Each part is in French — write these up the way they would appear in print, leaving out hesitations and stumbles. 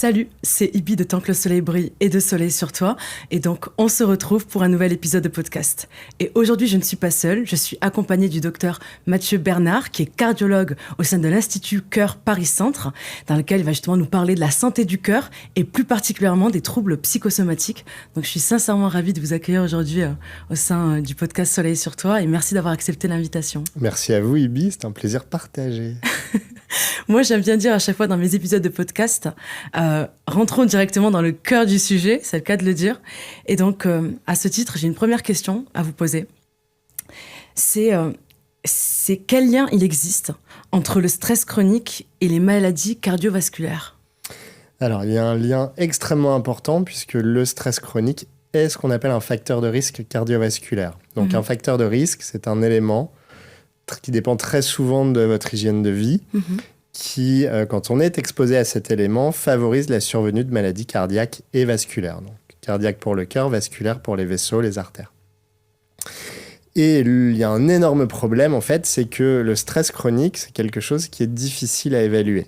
Salut, c'est Ibi de Tant que le soleil brille et de Soleil sur toi. Et donc, on se retrouve pour un nouvel épisode de podcast. Et aujourd'hui, je ne suis pas seule, je suis accompagnée du docteur Mathieu Bernard, qui est cardiologue au sein de l'Institut Cœur Paris Centre, dans lequel il va justement nous parler de la santé du cœur et plus particulièrement des troubles psychosomatiques. Donc, je suis sincèrement ravie de vous accueillir aujourd'hui au sein du podcast Soleil sur toi et merci d'avoir accepté l'invitation. Merci à vous, Ibi, c'est un plaisir partagé. Moi, j'aime bien dire à chaque fois dans mes épisodes de podcast, rentrons directement dans le cœur du sujet, c'est le cas de le dire. Et donc, à ce titre, j'ai une première question à vous poser. C'est quel lien il existe entre le stress chronique et les maladies cardiovasculaires ? Alors, il y a un lien extrêmement important puisque le stress chronique est ce qu'on appelle un facteur de risque cardiovasculaire. Donc, un facteur de risque, c'est un élément qui dépend très souvent de votre hygiène de vie, qui, quand on est exposé à cet élément, favorise la survenue de maladies cardiaques et vasculaires. Donc, cardiaque pour le cœur, vasculaire pour les vaisseaux, les artères. Et il y a un énorme problème, en fait, c'est que le stress chronique, c'est quelque chose qui est difficile à évaluer.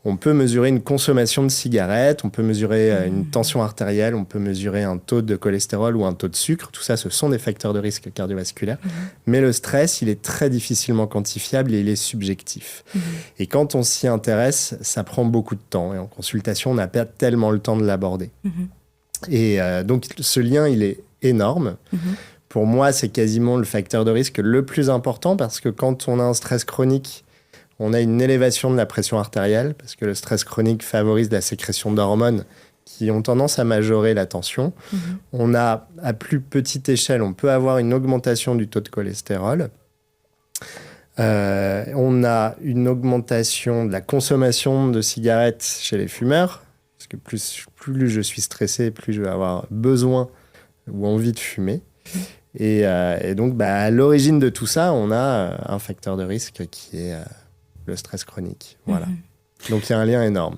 On peut mesurer une consommation de cigarettes, on peut mesurer une tension artérielle, on peut mesurer un taux de cholestérol ou un taux de sucre. Tout ça, ce sont des facteurs de risque cardiovasculaire. Mais le stress, il est très difficilement quantifiable et il est subjectif. Et quand on s'y intéresse, ça prend beaucoup de temps. Et en consultation, on n'a pas tellement le temps de l'aborder. Et donc, ce lien, il est énorme. Pour moi, c'est quasiment le facteur de risque le plus important parce que quand on a un stress chronique, on a une élévation de la pression artérielle parce que le stress chronique favorise la sécrétion d'hormones qui ont tendance à majorer la tension. On a, à plus petite échelle, on peut avoir une augmentation du taux de cholestérol. On a une augmentation de la consommation de cigarettes chez les fumeurs parce que plus je suis stressé, plus je vais avoir besoin ou envie de fumer. Et donc, à l'origine de tout ça, on a un facteur de risque qui est le stress chronique. Voilà. Donc, il y a un lien énorme.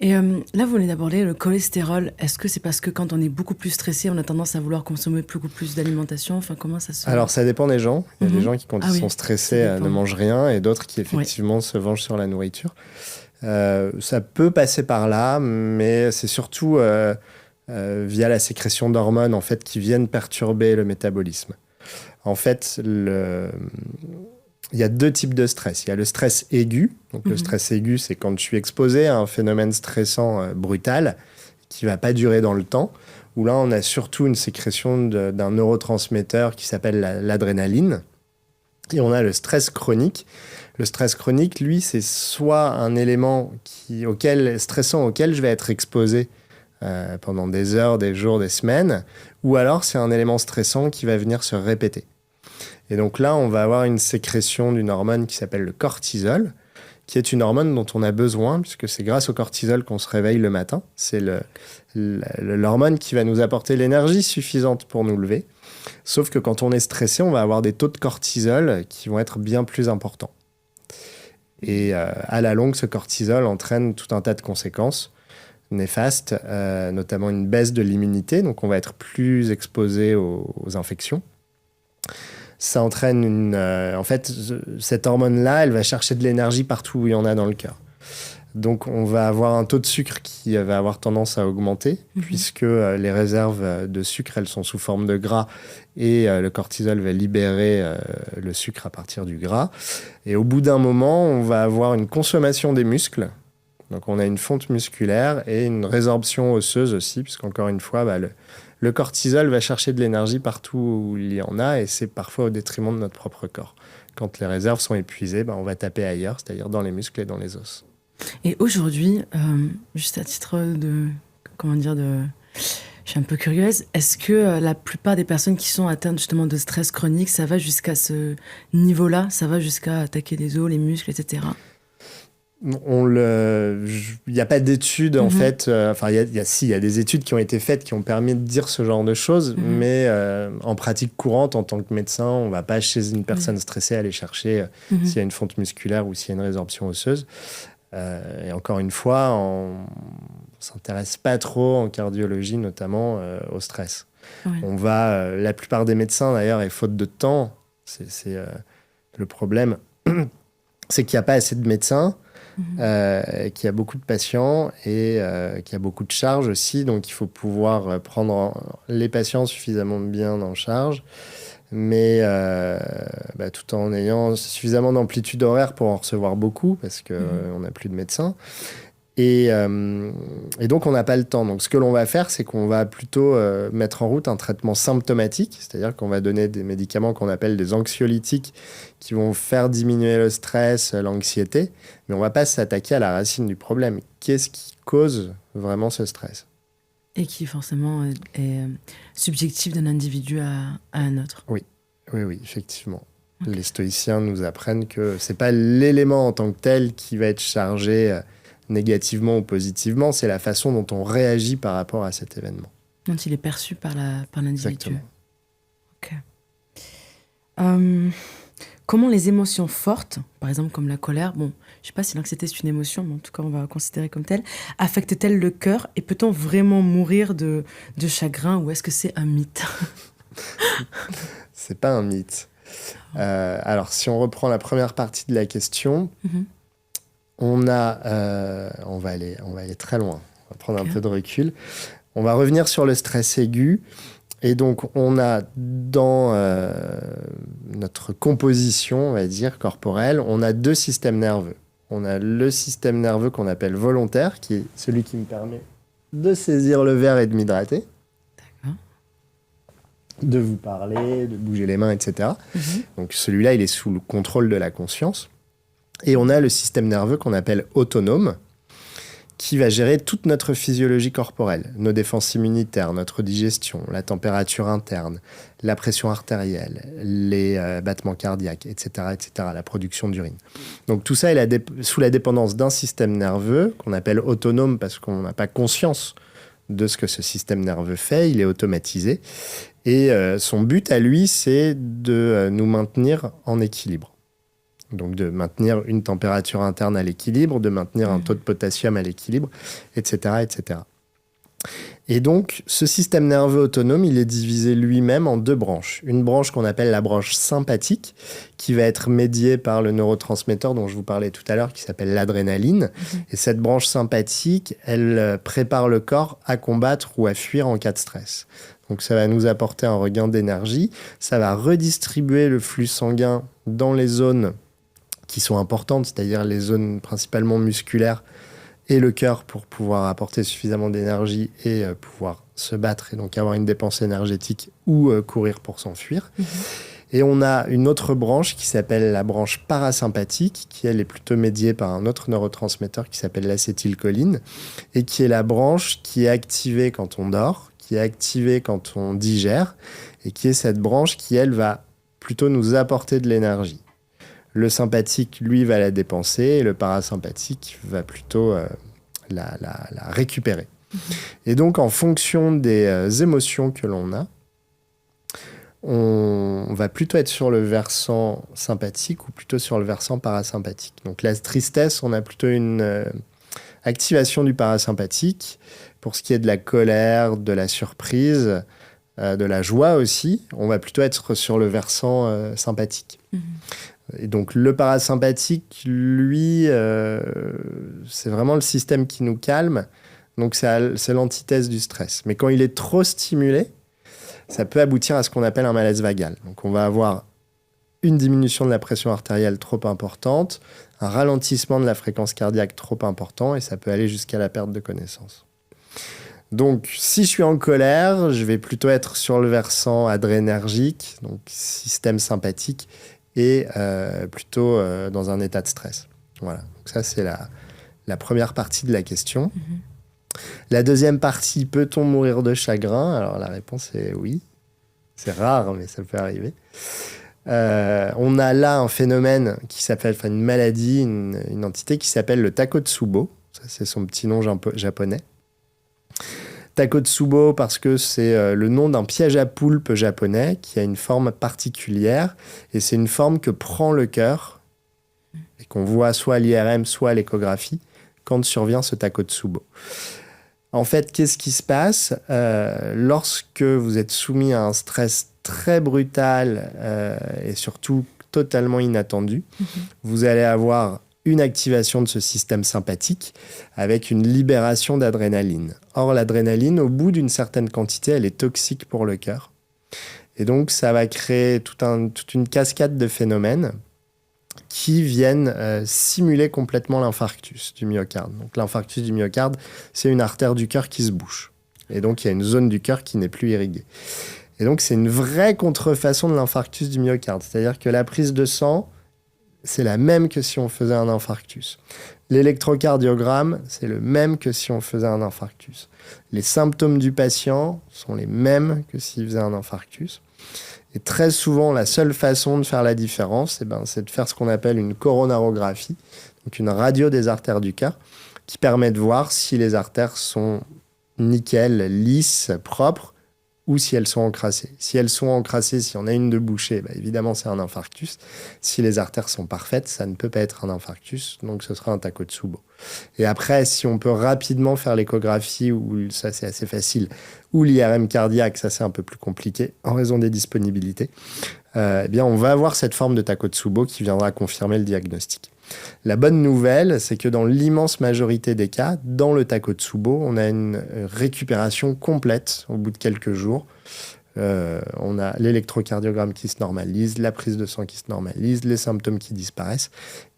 Et là, vous venez d'aborder le cholestérol. Est-ce que c'est parce que quand on est beaucoup plus stressé, on a tendance à vouloir consommer beaucoup plus d'alimentation ? Enfin, comment ça se... Alors, ça dépend des gens. Il y a des gens qui, quand ils sont stressés, ne mangent rien et d'autres qui, effectivement, se vengent sur la nourriture. Ça peut passer par là, mais c'est surtout via la sécrétion d'hormones en fait, qui viennent perturber le métabolisme. En fait, il y a deux types de stress. Il y a le stress aigu. Donc, le stress aigu, c'est quand je suis exposé à un phénomène stressant brutal qui ne va pas durer dans le temps, où là, on a surtout une sécrétion d'un neurotransmetteur qui s'appelle l'adrénaline. Et on a le stress chronique. Le stress chronique, lui, c'est soit un élément stressant auquel je vais être exposé pendant des heures, des jours, des semaines, ou alors c'est un élément stressant qui va venir se répéter. Et donc là, on va avoir une sécrétion d'une hormone qui s'appelle le cortisol, qui est une hormone dont on a besoin, puisque c'est grâce au cortisol qu'on se réveille le matin. C'est l'hormone qui va nous apporter l'énergie suffisante pour nous lever. Sauf que quand on est stressé, on va avoir des taux de cortisol qui vont être bien plus importants. Et à la longue, ce cortisol entraîne tout un tas de conséquences néfastes, notamment une baisse de l'immunité. Donc, on va être plus exposé aux infections. Ça entraîne en fait, cette hormone-là, elle va chercher de l'énergie partout où il y en a dans le cœur. Donc, on va avoir un taux de sucre qui va avoir tendance à augmenter, puisque les réserves de sucre, elles sont sous forme de gras, et le cortisol va libérer le sucre à partir du gras. Et au bout d'un moment, on va avoir une consommation des muscles. Donc, on a une fonte musculaire et une résorption osseuse aussi, puisqu'encore une fois, le cortisol va chercher de l'énergie partout où il y en a, et c'est parfois au détriment de notre propre corps. Quand les réserves sont épuisées, on va taper ailleurs, c'est-à-dire dans les muscles et dans les os. Et aujourd'hui, juste à titre de... Je suis un peu curieuse. Est-ce que la plupart des personnes qui sont atteintes justement de stress chronique, ça va jusqu'à ce niveau-là ? Ça va jusqu'à attaquer les os, les muscles, etc. Il n'y a pas d'études, en fait. Enfin, il y a des études qui ont été faites qui ont permis de dire ce genre de choses, mais en pratique courante, en tant que médecin, on ne va pas chez une personne stressée aller chercher s'il y a une fonte musculaire ou s'il y a une résorption osseuse. Et encore une fois, on ne s'intéresse pas trop en cardiologie, notamment au stress. La plupart des médecins, d'ailleurs, et faute de temps, c'est le problème, c'est qu'il n'y a pas assez de médecins. qui a beaucoup de patients et qui a beaucoup de charges aussi. Donc, il faut pouvoir prendre les patients suffisamment bien en charge, mais tout en ayant suffisamment d'amplitude horaire pour en recevoir beaucoup, parce qu'on n'a plus de médecins. Et donc, on n'a pas le temps. Donc, ce que l'on va faire, c'est qu'on va plutôt mettre en route un traitement symptomatique, c'est-à-dire qu'on va donner des médicaments qu'on appelle des anxiolytiques qui vont faire diminuer le stress, l'anxiété, mais on ne va pas s'attaquer à la racine du problème. Qu'est-ce qui cause vraiment ce stress ? Et qui, forcément, est subjectif d'un individu à un autre. Oui, effectivement. Okay. Les stoïciens nous apprennent que ce n'est pas l'élément en tant que tel qui va être chargé négativement ou positivement, c'est la façon dont on réagit par rapport à cet événement. Dont il est perçu par l'individu. Exactement. Ok. Comment les émotions fortes, par exemple comme la colère, bon, je ne sais pas si l'anxiété c'est une émotion, mais en tout cas on va considérer comme telle, affectent-elles le cœur et peut-on vraiment mourir de chagrin ou est-ce que c'est un mythe ? C'est pas un mythe. Alors si on reprend la première partie de la question, on va aller très loin. On va prendre un peu de recul. On va revenir sur le stress aigu. Et donc, on a dans notre composition, on va dire, corporelle, on a 2 systèmes nerveux. On a le système nerveux qu'on appelle volontaire, qui est celui qui me permet de saisir le verre et de m'hydrater. D'accord. De vous parler, de bouger les mains, etc. Donc, celui-là, il est sous le contrôle de la conscience. Et on a le système nerveux qu'on appelle autonome, qui va gérer toute notre physiologie corporelle, nos défenses immunitaires, notre digestion, la température interne, la pression artérielle, les battements cardiaques, etc., la production d'urine. Donc tout ça est sous la dépendance d'un système nerveux qu'on appelle autonome parce qu'on n'a pas conscience de ce que ce système nerveux fait, il est automatisé. Et son but à lui, c'est de nous maintenir en équilibre. Donc de maintenir une température interne à l'équilibre, de maintenir un taux de potassium à l'équilibre, etc. Et donc, ce système nerveux autonome, il est divisé lui-même en 2 branches. Une branche qu'on appelle la branche sympathique, qui va être médiée par le neurotransmetteur dont je vous parlais tout à l'heure, qui s'appelle l'adrénaline. Et cette branche sympathique, elle prépare le corps à combattre ou à fuir en cas de stress. Donc ça va nous apporter un regain d'énergie, ça va redistribuer le flux sanguin dans les zones qui sont importantes, c'est-à-dire les zones principalement musculaires et le cœur pour pouvoir apporter suffisamment d'énergie et pouvoir se battre et donc avoir une dépense énergétique ou courir pour s'enfuir. Et on a une autre branche qui s'appelle la branche parasympathique, qui elle est plutôt médiée par un autre neurotransmetteur qui s'appelle l'acétylcholine et qui est la branche qui est activée quand on dort, qui est activée quand on digère et qui est cette branche qui elle va plutôt nous apporter de l'énergie. Le sympathique, lui, va la dépenser et le parasympathique va plutôt la récupérer. Et donc, en fonction des émotions que l'on a, on va plutôt être sur le versant sympathique ou plutôt sur le versant parasympathique. Donc, la tristesse, on a plutôt une activation du parasympathique. Pour ce qui est de la colère, de la surprise, de la joie aussi, on va plutôt être sur le versant sympathique. Et donc le parasympathique, lui, c'est vraiment le système qui nous calme. Donc c'est l'antithèse du stress. Mais quand il est trop stimulé, ça peut aboutir à ce qu'on appelle un malaise vagal. Donc on va avoir une diminution de la pression artérielle trop importante, un ralentissement de la fréquence cardiaque trop important et ça peut aller jusqu'à la perte de connaissance. Donc, si je suis en colère, je vais plutôt être sur le versant adrénergique, donc système sympathique, et plutôt dans un état de stress. Voilà. Donc ça, c'est la première partie de la question. La deuxième partie, peut-on mourir de chagrin ? Alors, la réponse est oui. C'est rare, mais ça peut arriver. On a là un phénomène qui s'appelle, une maladie, une entité qui s'appelle le Takotsubo. Ça, c'est son petit nom japonais. Takotsubo parce que c'est le nom d'un piège à poulpe japonais qui a une forme particulière et c'est une forme que prend le cœur et qu'on voit soit à l'IRM, soit à l'échographie quand survient ce Takotsubo. En fait, qu'est-ce qui se passe lorsque vous êtes soumis à un stress très brutal et surtout totalement inattendu, vous allez avoir une activation de ce système sympathique avec une libération d'adrénaline. Or, l'adrénaline, au bout d'une certaine quantité, elle est toxique pour le cœur. Et donc, ça va créer toute une cascade de phénomènes qui viennent simuler complètement l'infarctus du myocarde. Donc, l'infarctus du myocarde, c'est une artère du cœur qui se bouche. Et donc, il y a une zone du cœur qui n'est plus irriguée. Et donc, c'est une vraie contrefaçon de l'infarctus du myocarde. C'est-à-dire que la prise de sang, c'est la même que si on faisait un infarctus. L'électrocardiogramme, c'est le même que si on faisait un infarctus. Les symptômes du patient sont les mêmes que s'il faisait un infarctus. Et très souvent, la seule façon de faire la différence, c'est de faire ce qu'on appelle une coronarographie, donc une radio des artères du cœur, qui permet de voir si les artères sont nickel, lisses, propres, ou si elles sont encrassées. Si elles sont encrassées, si on a une de bouchée, évidemment, c'est un infarctus. Si les artères sont parfaites, ça ne peut pas être un infarctus, donc ce sera un Takotsubo. Et après, si on peut rapidement faire l'échographie, ou ça c'est assez facile, ou l'IRM cardiaque, ça c'est un peu plus compliqué, en raison des disponibilités, on va avoir cette forme de Takotsubo qui viendra confirmer le diagnostic. La bonne nouvelle, c'est que dans l'immense majorité des cas, dans le Takotsubo, on a une récupération complète au bout de quelques jours. On a l'électrocardiogramme qui se normalise, la prise de sang qui se normalise, les symptômes qui disparaissent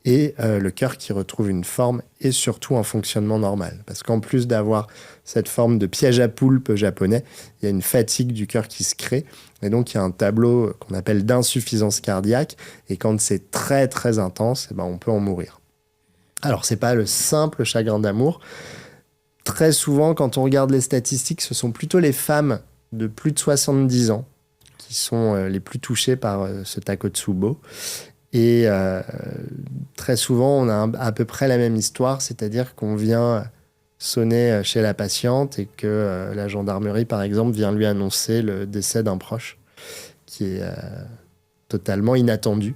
et le cœur qui retrouve une forme et surtout un fonctionnement normal. Parce qu'en plus d'avoir cette forme de piège à poulpe japonais, il y a une fatigue du cœur qui se crée. Et donc, il y a un tableau qu'on appelle d'insuffisance cardiaque. Et quand c'est très, très intense, on peut en mourir. Alors, ce n'est pas le simple chagrin d'amour. Très souvent, quand on regarde les statistiques, ce sont plutôt les femmes de plus de 70 ans qui sont les plus touchées par ce Takotsubo. Et très souvent, on a à peu près la même histoire, c'est-à-dire qu'on vient sonner chez la patiente et que la gendarmerie, par exemple, vient lui annoncer le décès d'un proche qui est totalement inattendu.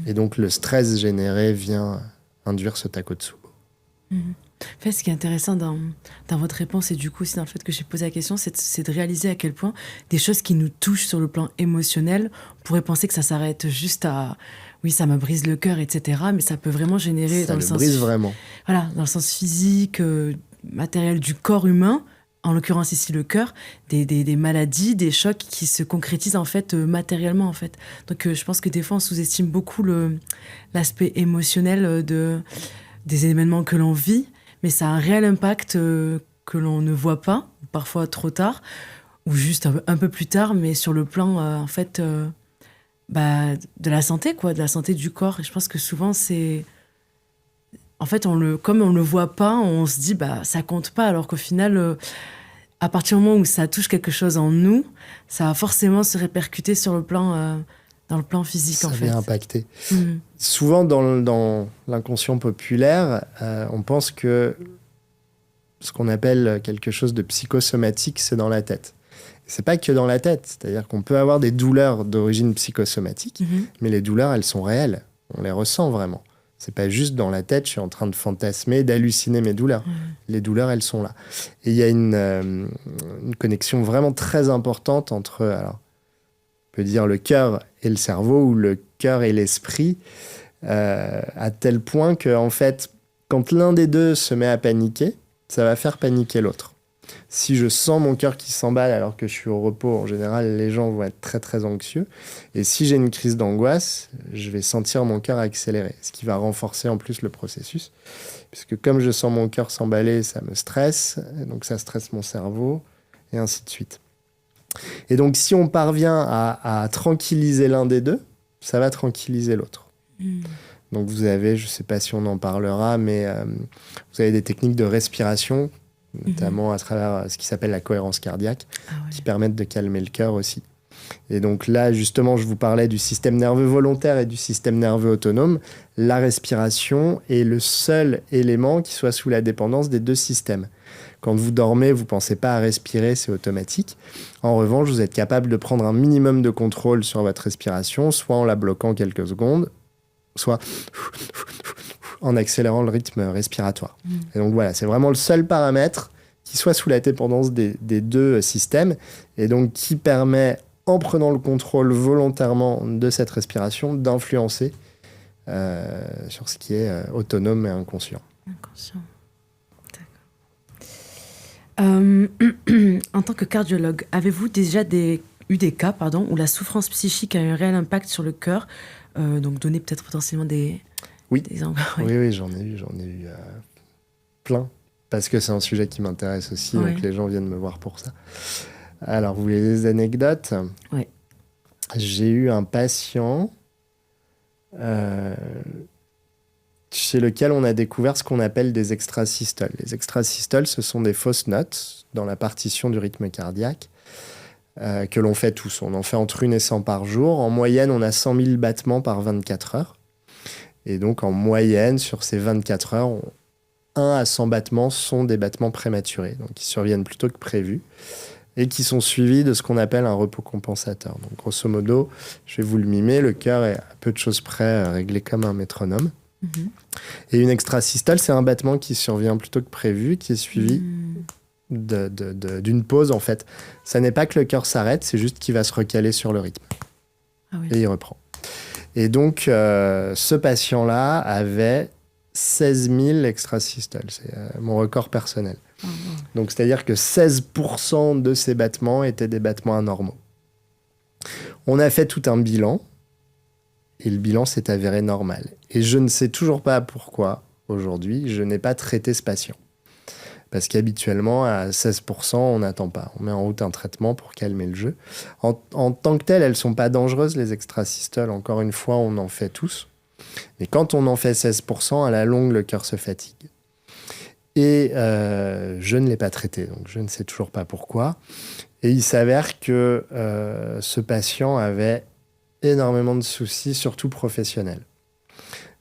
Et donc, le stress généré vient induire ce Takotsubo. En fait, ce qui est intéressant dans votre réponse et du coup aussi dans le fait que j'ai posé la question, c'est de réaliser à quel point des choses qui nous touchent sur le plan émotionnel, on pourrait penser que ça s'arrête juste à oui, ça me brise le cœur, etc. Mais ça peut vraiment générer ça dans le sens brise vraiment. Voilà, dans le sens physique, matériel du corps humain, en l'occurrence ici le cœur, des maladies, des chocs qui se concrétisent en fait matériellement en fait. Donc je pense que des fois on sous-estime beaucoup l'aspect émotionnel des événements que l'on vit. Mais ça a un réel impact que l'on ne voit pas, parfois trop tard, ou juste un peu plus tard, mais sur le plan, en fait, de la santé, quoi, de la santé du corps. Et je pense que souvent, c'est... En fait, comme on ne le voit pas, on se dit, ça compte pas, alors qu'au final, à partir du moment où ça touche quelque chose en nous, ça va forcément se répercuter sur le plan... dans le plan physique, en fait. Ça vient impacter. Souvent, dans l'inconscient populaire, on pense que ce qu'on appelle quelque chose de psychosomatique, c'est dans la tête. C'est pas que dans la tête. C'est-à-dire qu'on peut avoir des douleurs d'origine psychosomatique, mais les douleurs, elles sont réelles. On les ressent vraiment. C'est pas juste dans la tête, je suis en train de fantasmer, d'halluciner mes douleurs. Les douleurs, elles sont là. Et il y a une connexion vraiment très importante entre... Alors, peut dire le cœur et le cerveau ou le cœur et l'esprit, à tel point que, en fait, quand l'un des deux se met à paniquer, ça va faire paniquer l'autre. Si je sens mon cœur qui s'emballe alors que je suis au repos, en général, les gens vont être très, très anxieux. Et si j'ai une crise d'angoisse, je vais sentir mon cœur accélérer, ce qui va renforcer en plus le processus. Puisque comme je sens mon cœur s'emballer, ça me stresse, donc ça stresse mon cerveau, et ainsi de suite. Et donc, si on parvient à tranquilliser l'un des deux, ça va tranquilliser l'autre. Donc, vous avez, je ne sais pas si on en parlera, mais vous avez des techniques de respiration, notamment à travers ce qui s'appelle la cohérence cardiaque, qui permettent de calmer le cœur aussi. Et donc là, justement, je vous parlais du système nerveux volontaire et du système nerveux autonome. La respiration est le seul élément qui soit sous la dépendance des deux systèmes. Quand vous dormez, vous ne pensez pas à respirer, c'est automatique. En revanche, vous êtes capable de prendre un minimum de contrôle sur votre respiration, soit en la bloquant quelques secondes, soit en accélérant le rythme respiratoire. Et donc voilà, c'est vraiment le seul paramètre qui soit sous la dépendance des deux systèmes et donc qui permet, en prenant le contrôle volontairement de cette respiration, d'influencer sur ce qui est autonome et inconscient. Inconscient. En tant que cardiologue, avez-vous déjà eu des cas où la souffrance psychique a eu un réel impact sur le cœur, donc donner peut-être potentiellement des... Oui, oui, j'en ai eu plein, parce que c'est un sujet qui m'intéresse aussi, donc les gens viennent me voir pour ça. Alors, vous voulez des anecdotes ? Oui. J'ai eu un patient chez lequel on a découvert ce qu'on appelle des extrasystoles. Les extrasystoles, ce sont des fausses notes dans la partition du rythme cardiaque que l'on fait tous. On en fait entre 1 et 100 par jour. En moyenne, on a 100 000 battements par 24 heures. Et donc, en moyenne, sur ces 24 heures, 1 à 100 battements sont des battements prématurés, donc qui surviennent plus tôt que prévu, et qui sont suivis de ce qu'on appelle un repos compensateur. Donc, grosso modo, je vais vous le mimer, le cœur est à peu de choses près réglé comme un métronome. Et une extrasystole, c'est un battement qui survient plus tôt que prévu, qui est suivi d'une pause, en fait. Ça n'est pas que le cœur s'arrête, c'est juste qu'il va se recaler sur le rythme. Et il reprend. Et donc, ce patient-là avait 16 000 extrasystoles. C'est mon record personnel. Donc, c'est-à-dire que 16% de ces battements étaient des battements anormaux. On a fait tout un bilan, et le bilan s'est avéré normal. Et je ne sais toujours pas pourquoi, aujourd'hui, je n'ai pas traité ce patient. Parce qu'habituellement, à 16%, on n'attend pas. On met en route un traitement pour calmer le jeu. En tant que tel, elles ne sont pas dangereuses, les extrasystoles. Encore une fois, on en fait tous. Mais quand on en fait 16%, à la longue, le cœur se fatigue. Et je ne l'ai pas traité, donc je ne sais toujours pas pourquoi. Et il s'avère que ce patient avait énormément de soucis, surtout professionnels.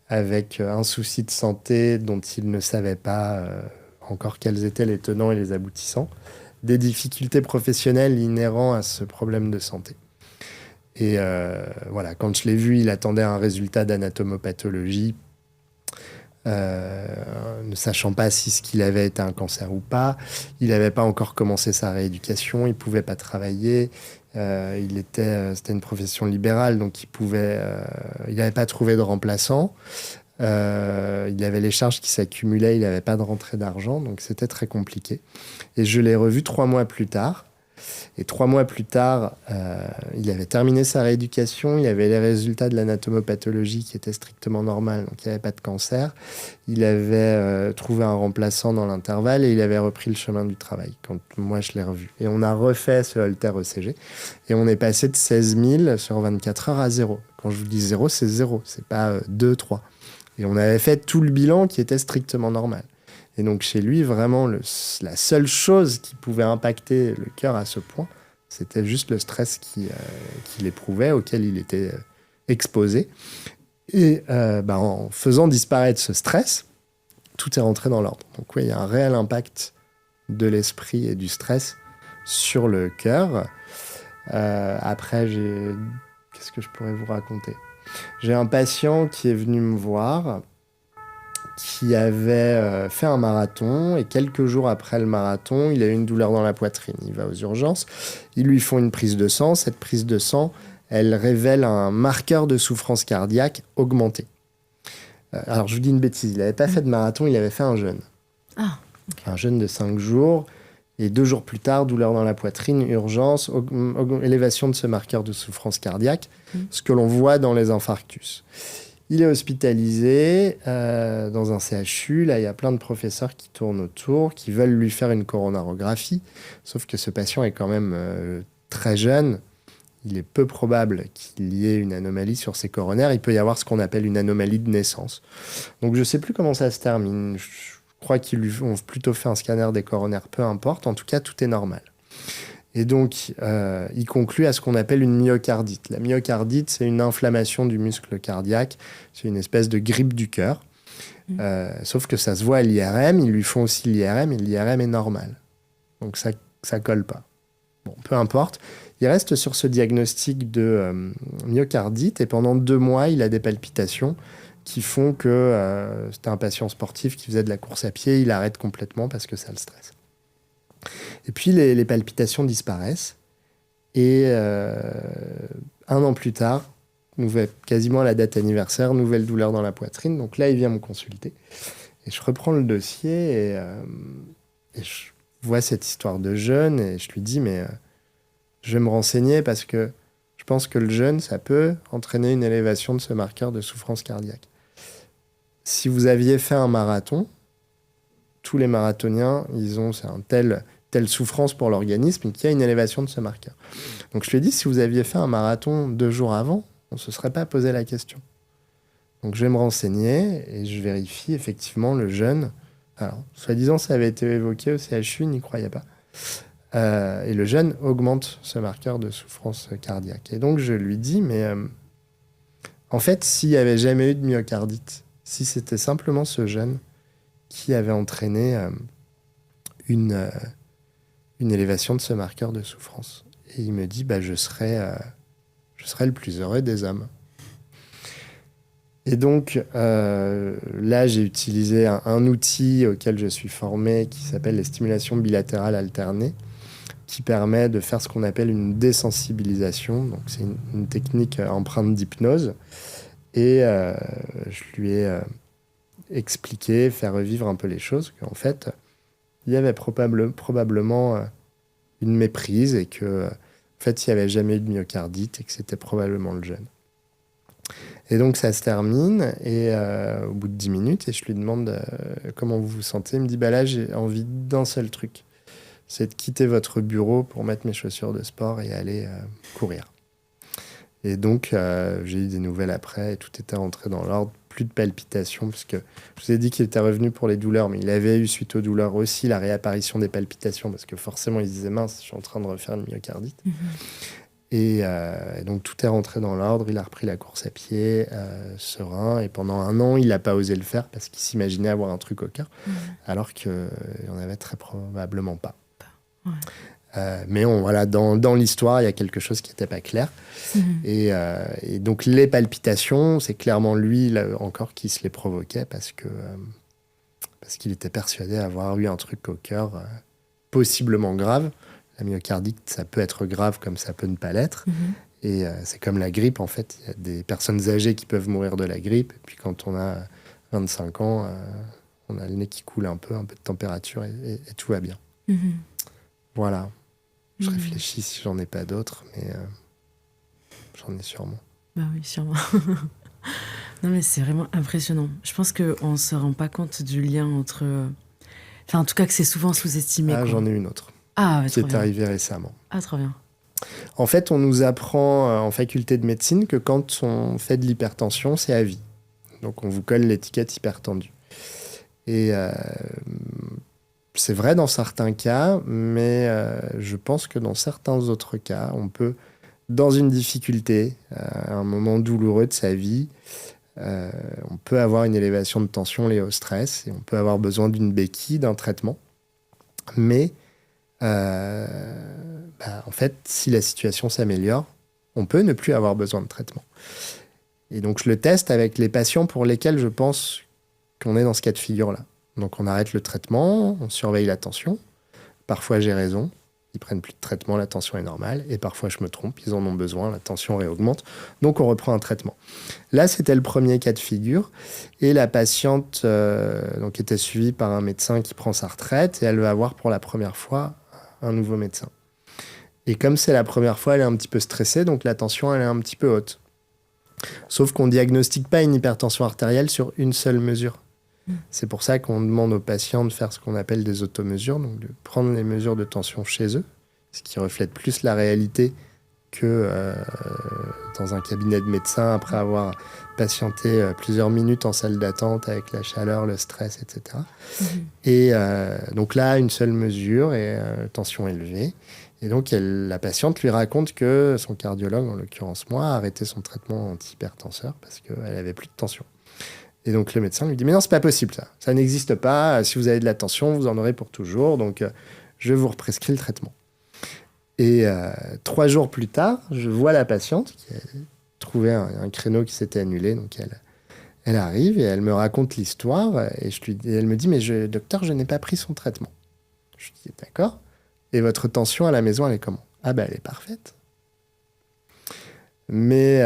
Avec un souci de santé dont il ne savait pas... encore quels étaient les tenants et les aboutissants, des difficultés professionnelles inhérentes à ce problème de santé. Et voilà, quand je l'ai vu, il attendait un résultat d'anatomopathologie, ne sachant pas si ce qu'il avait était un cancer ou pas. Il n'avait pas encore commencé sa rééducation, il ne pouvait pas travailler. C'était une profession libérale, donc il n'avait pas trouvé de remplaçant. Il avait les charges qui s'accumulaient, il n'avait pas de rentrée d'argent, donc c'était très compliqué. Et je l'ai revu 3 mois plus tard. Et 3 mois plus tard, il avait terminé sa rééducation, il avait les résultats de l'anatomopathologie qui étaient strictement normales, donc il n'y avait pas de cancer. Il avait trouvé un remplaçant dans l'intervalle et il avait repris le chemin du travail quand moi je l'ai revu. Et on a refait ce Holter ECG et on est passé de 16 000 sur 24 heures à 0. Quand je vous dis 0, c'est 0, c'est pas 2, 3. Et on avait fait tout le bilan qui était strictement normal. Et donc chez lui, vraiment, la seule chose qui pouvait impacter le cœur à ce point, c'était juste le stress qu'il éprouvait, auquel il était exposé. Et en faisant disparaître ce stress, tout est rentré dans l'ordre. Donc oui, il y a un réel impact de l'esprit et du stress sur le cœur. Après, qu'est-ce que je pourrais vous raconter ? J'ai un patient qui est venu me voir, qui avait fait un marathon, et quelques jours après le marathon, il a eu une douleur dans la poitrine. Il va aux urgences, ils lui font une prise de sang. Cette prise de sang, elle révèle un marqueur de souffrance cardiaque augmenté. Alors, je vous dis une bêtise, il n'avait pas fait de marathon, il avait fait un jeûne. Ah, okay. Un jeûne de 5 jours, et 2 jours plus tard, douleur dans la poitrine, urgence, élévation de ce marqueur de souffrance cardiaque, ce que l'on voit dans les infarctus. Il est hospitalisé dans un CHU. Là, il y a plein de professeurs qui tournent autour, qui veulent lui faire une coronarographie. Sauf que ce patient est quand même très jeune. Il est peu probable qu'il y ait une anomalie sur ses coronaires. Il peut y avoir ce qu'on appelle une anomalie de naissance. Donc, je ne sais plus comment ça se termine. Je crois qu'ils lui ont plutôt fait un scanner des coronaires. Peu importe. En tout cas, tout est normal. Et donc, il conclut à ce qu'on appelle une myocardite. La myocardite, c'est une inflammation du muscle cardiaque. C'est une espèce de grippe du cœur. Sauf que ça se voit à l'IRM. Ils lui font aussi l'IRM et l'IRM est normal. Donc, ça colle pas. Bon, peu importe. Il reste sur ce diagnostic de myocardite et pendant 2 mois, il a des palpitations qui font que c'était un patient sportif qui faisait de la course à pied. Il arrête complètement parce que ça le stresse. Et puis, les palpitations disparaissent. Et 1 an plus tard, quasiment à la date anniversaire, nouvelle douleur dans la poitrine. Donc là, il vient me consulter. Et je reprends le dossier et je vois cette histoire de jeûne et je lui dis, mais je vais me renseigner parce que je pense que le jeûne, ça peut entraîner une élévation de ce marqueur de souffrance cardiaque. Si vous aviez fait un marathon, tous les marathoniens, c'est un telle souffrance pour l'organisme qu'il y a une élévation de ce marqueur. Donc je lui ai dit, si vous aviez fait un marathon 2 jours avant, on ne se serait pas posé la question. Donc je vais me renseigner et je vérifie effectivement le jeûne. Alors, soi-disant, ça avait été évoqué au CHU, il n'y croyait pas. Et le jeûne augmente ce marqueur de souffrance cardiaque. Et donc je lui dis, mais en fait, s'il n'y avait jamais eu de myocardite, si c'était simplement ce jeûne qui avait entraîné une élévation de ce marqueur de souffrance. Et il me dit, je serais le plus heureux des hommes. Et donc, là, j'ai utilisé un outil auquel je suis formé qui s'appelle les stimulations bilatérales alternées, qui permet de faire ce qu'on appelle une désensibilisation. Donc, c'est une technique empreinte d'hypnose. Et je lui ai expliqué, faire revivre un peu les choses, qu'en fait, il y avait probablement une méprise et que, en fait, il n'y avait jamais eu de myocardite et que c'était probablement le jeûne. Et donc, ça se termine et au bout de 10 minutes, et je lui demande comment vous vous sentez. Il me dit, là, j'ai envie d'un seul truc. C'est de quitter votre bureau pour mettre mes chaussures de sport et aller courir. Et donc, j'ai eu des nouvelles après et tout était rentré dans l'ordre. Plus de palpitations, parce que je vous ai dit qu'il était revenu pour les douleurs, mais il avait eu, suite aux douleurs aussi, la réapparition des palpitations, parce que forcément, il se disait, mince, je suis en train de refaire une myocardite. Et donc, tout est rentré dans l'ordre. Il a repris la course à pied, serein. Et pendant 1 an, il n'a pas osé le faire parce qu'il s'imaginait avoir un truc au cœur, alors qu'il n'y en avait très probablement pas. Ouais. Mais dans l'histoire, il y a quelque chose qui n'était pas clair. Et donc, les palpitations, c'est clairement lui, là, encore, qui se les provoquait parce qu'il était persuadé d'avoir eu un truc au cœur possiblement grave. La myocardite, ça peut être grave comme ça peut ne pas l'être. Et c'est comme la grippe, en fait. Il y a des personnes âgées qui peuvent mourir de la grippe. Et puis quand on a 25 ans, on a le nez qui coule un peu de température et tout va bien. Voilà. Je réfléchis si j'en ai pas d'autres, mais j'en ai sûrement. Bah oui, sûrement. Non, mais c'est vraiment impressionnant. Je pense qu'on ne se rend pas compte du lien entre... Enfin, en tout cas, que c'est souvent sous-estimé. Ah, j'en ai une autre. Qui est arrivée récemment. Ah, trop bien. En fait, on nous apprend en faculté de médecine que quand on fait de l'hypertension, c'est à vie. Donc, on vous colle l'étiquette hypertendu. Et c'est vrai dans certains cas, mais je pense que dans certains autres cas, on peut, dans une difficulté, à un moment douloureux de sa vie, on peut avoir une élévation de tension liée au stress et on peut avoir besoin d'une béquille, d'un traitement. Mais en fait, si la situation s'améliore, on peut ne plus avoir besoin de traitement. Et donc, je le teste avec les patients pour lesquels je pense qu'on est dans ce cas de figure-là. Donc, on arrête le traitement, on surveille la tension. Parfois, j'ai raison. Ils prennent plus de traitement, la tension est normale. Et parfois, je me trompe, ils en ont besoin, la tension réaugmente. Donc, on reprend un traitement. Là, c'était le premier cas de figure. Et la patiente donc, était suivie par un médecin qui prend sa retraite. Et elle va avoir pour la première fois un nouveau médecin. Et comme c'est la première fois, elle est un petit peu stressée. Donc, la tension, elle est un petit peu haute. Sauf qu'on ne diagnostique pas une hypertension artérielle sur une seule mesure. C'est pour ça qu'on demande aux patients de faire ce qu'on appelle des automesures, donc de prendre les mesures de tension chez eux, ce qui reflète plus la réalité que dans un cabinet de médecin après avoir patienté plusieurs minutes en salle d'attente avec la chaleur, le stress, etc. Et donc là, une seule mesure et tension élevée. Et donc, la patiente lui raconte que son cardiologue, en l'occurrence moi, a arrêté son traitement antihypertenseur parce qu'elle n'avait plus de tension. Et donc, le médecin lui dit « Mais non, c'est pas possible, ça. Ça n'existe pas. Si vous avez de la tension, vous en aurez pour toujours. Donc, je vous represcris le traitement. » Et 3 jours plus tard, je vois la patiente qui a trouvé un créneau qui s'était annulé. Donc, elle arrive et elle me raconte l'histoire. Et elle me dit « Mais docteur, je n'ai pas pris son traitement. » Je lui dis « D'accord. Et votre tension à la maison, elle est comment ?»« Ah elle est parfaite. » mais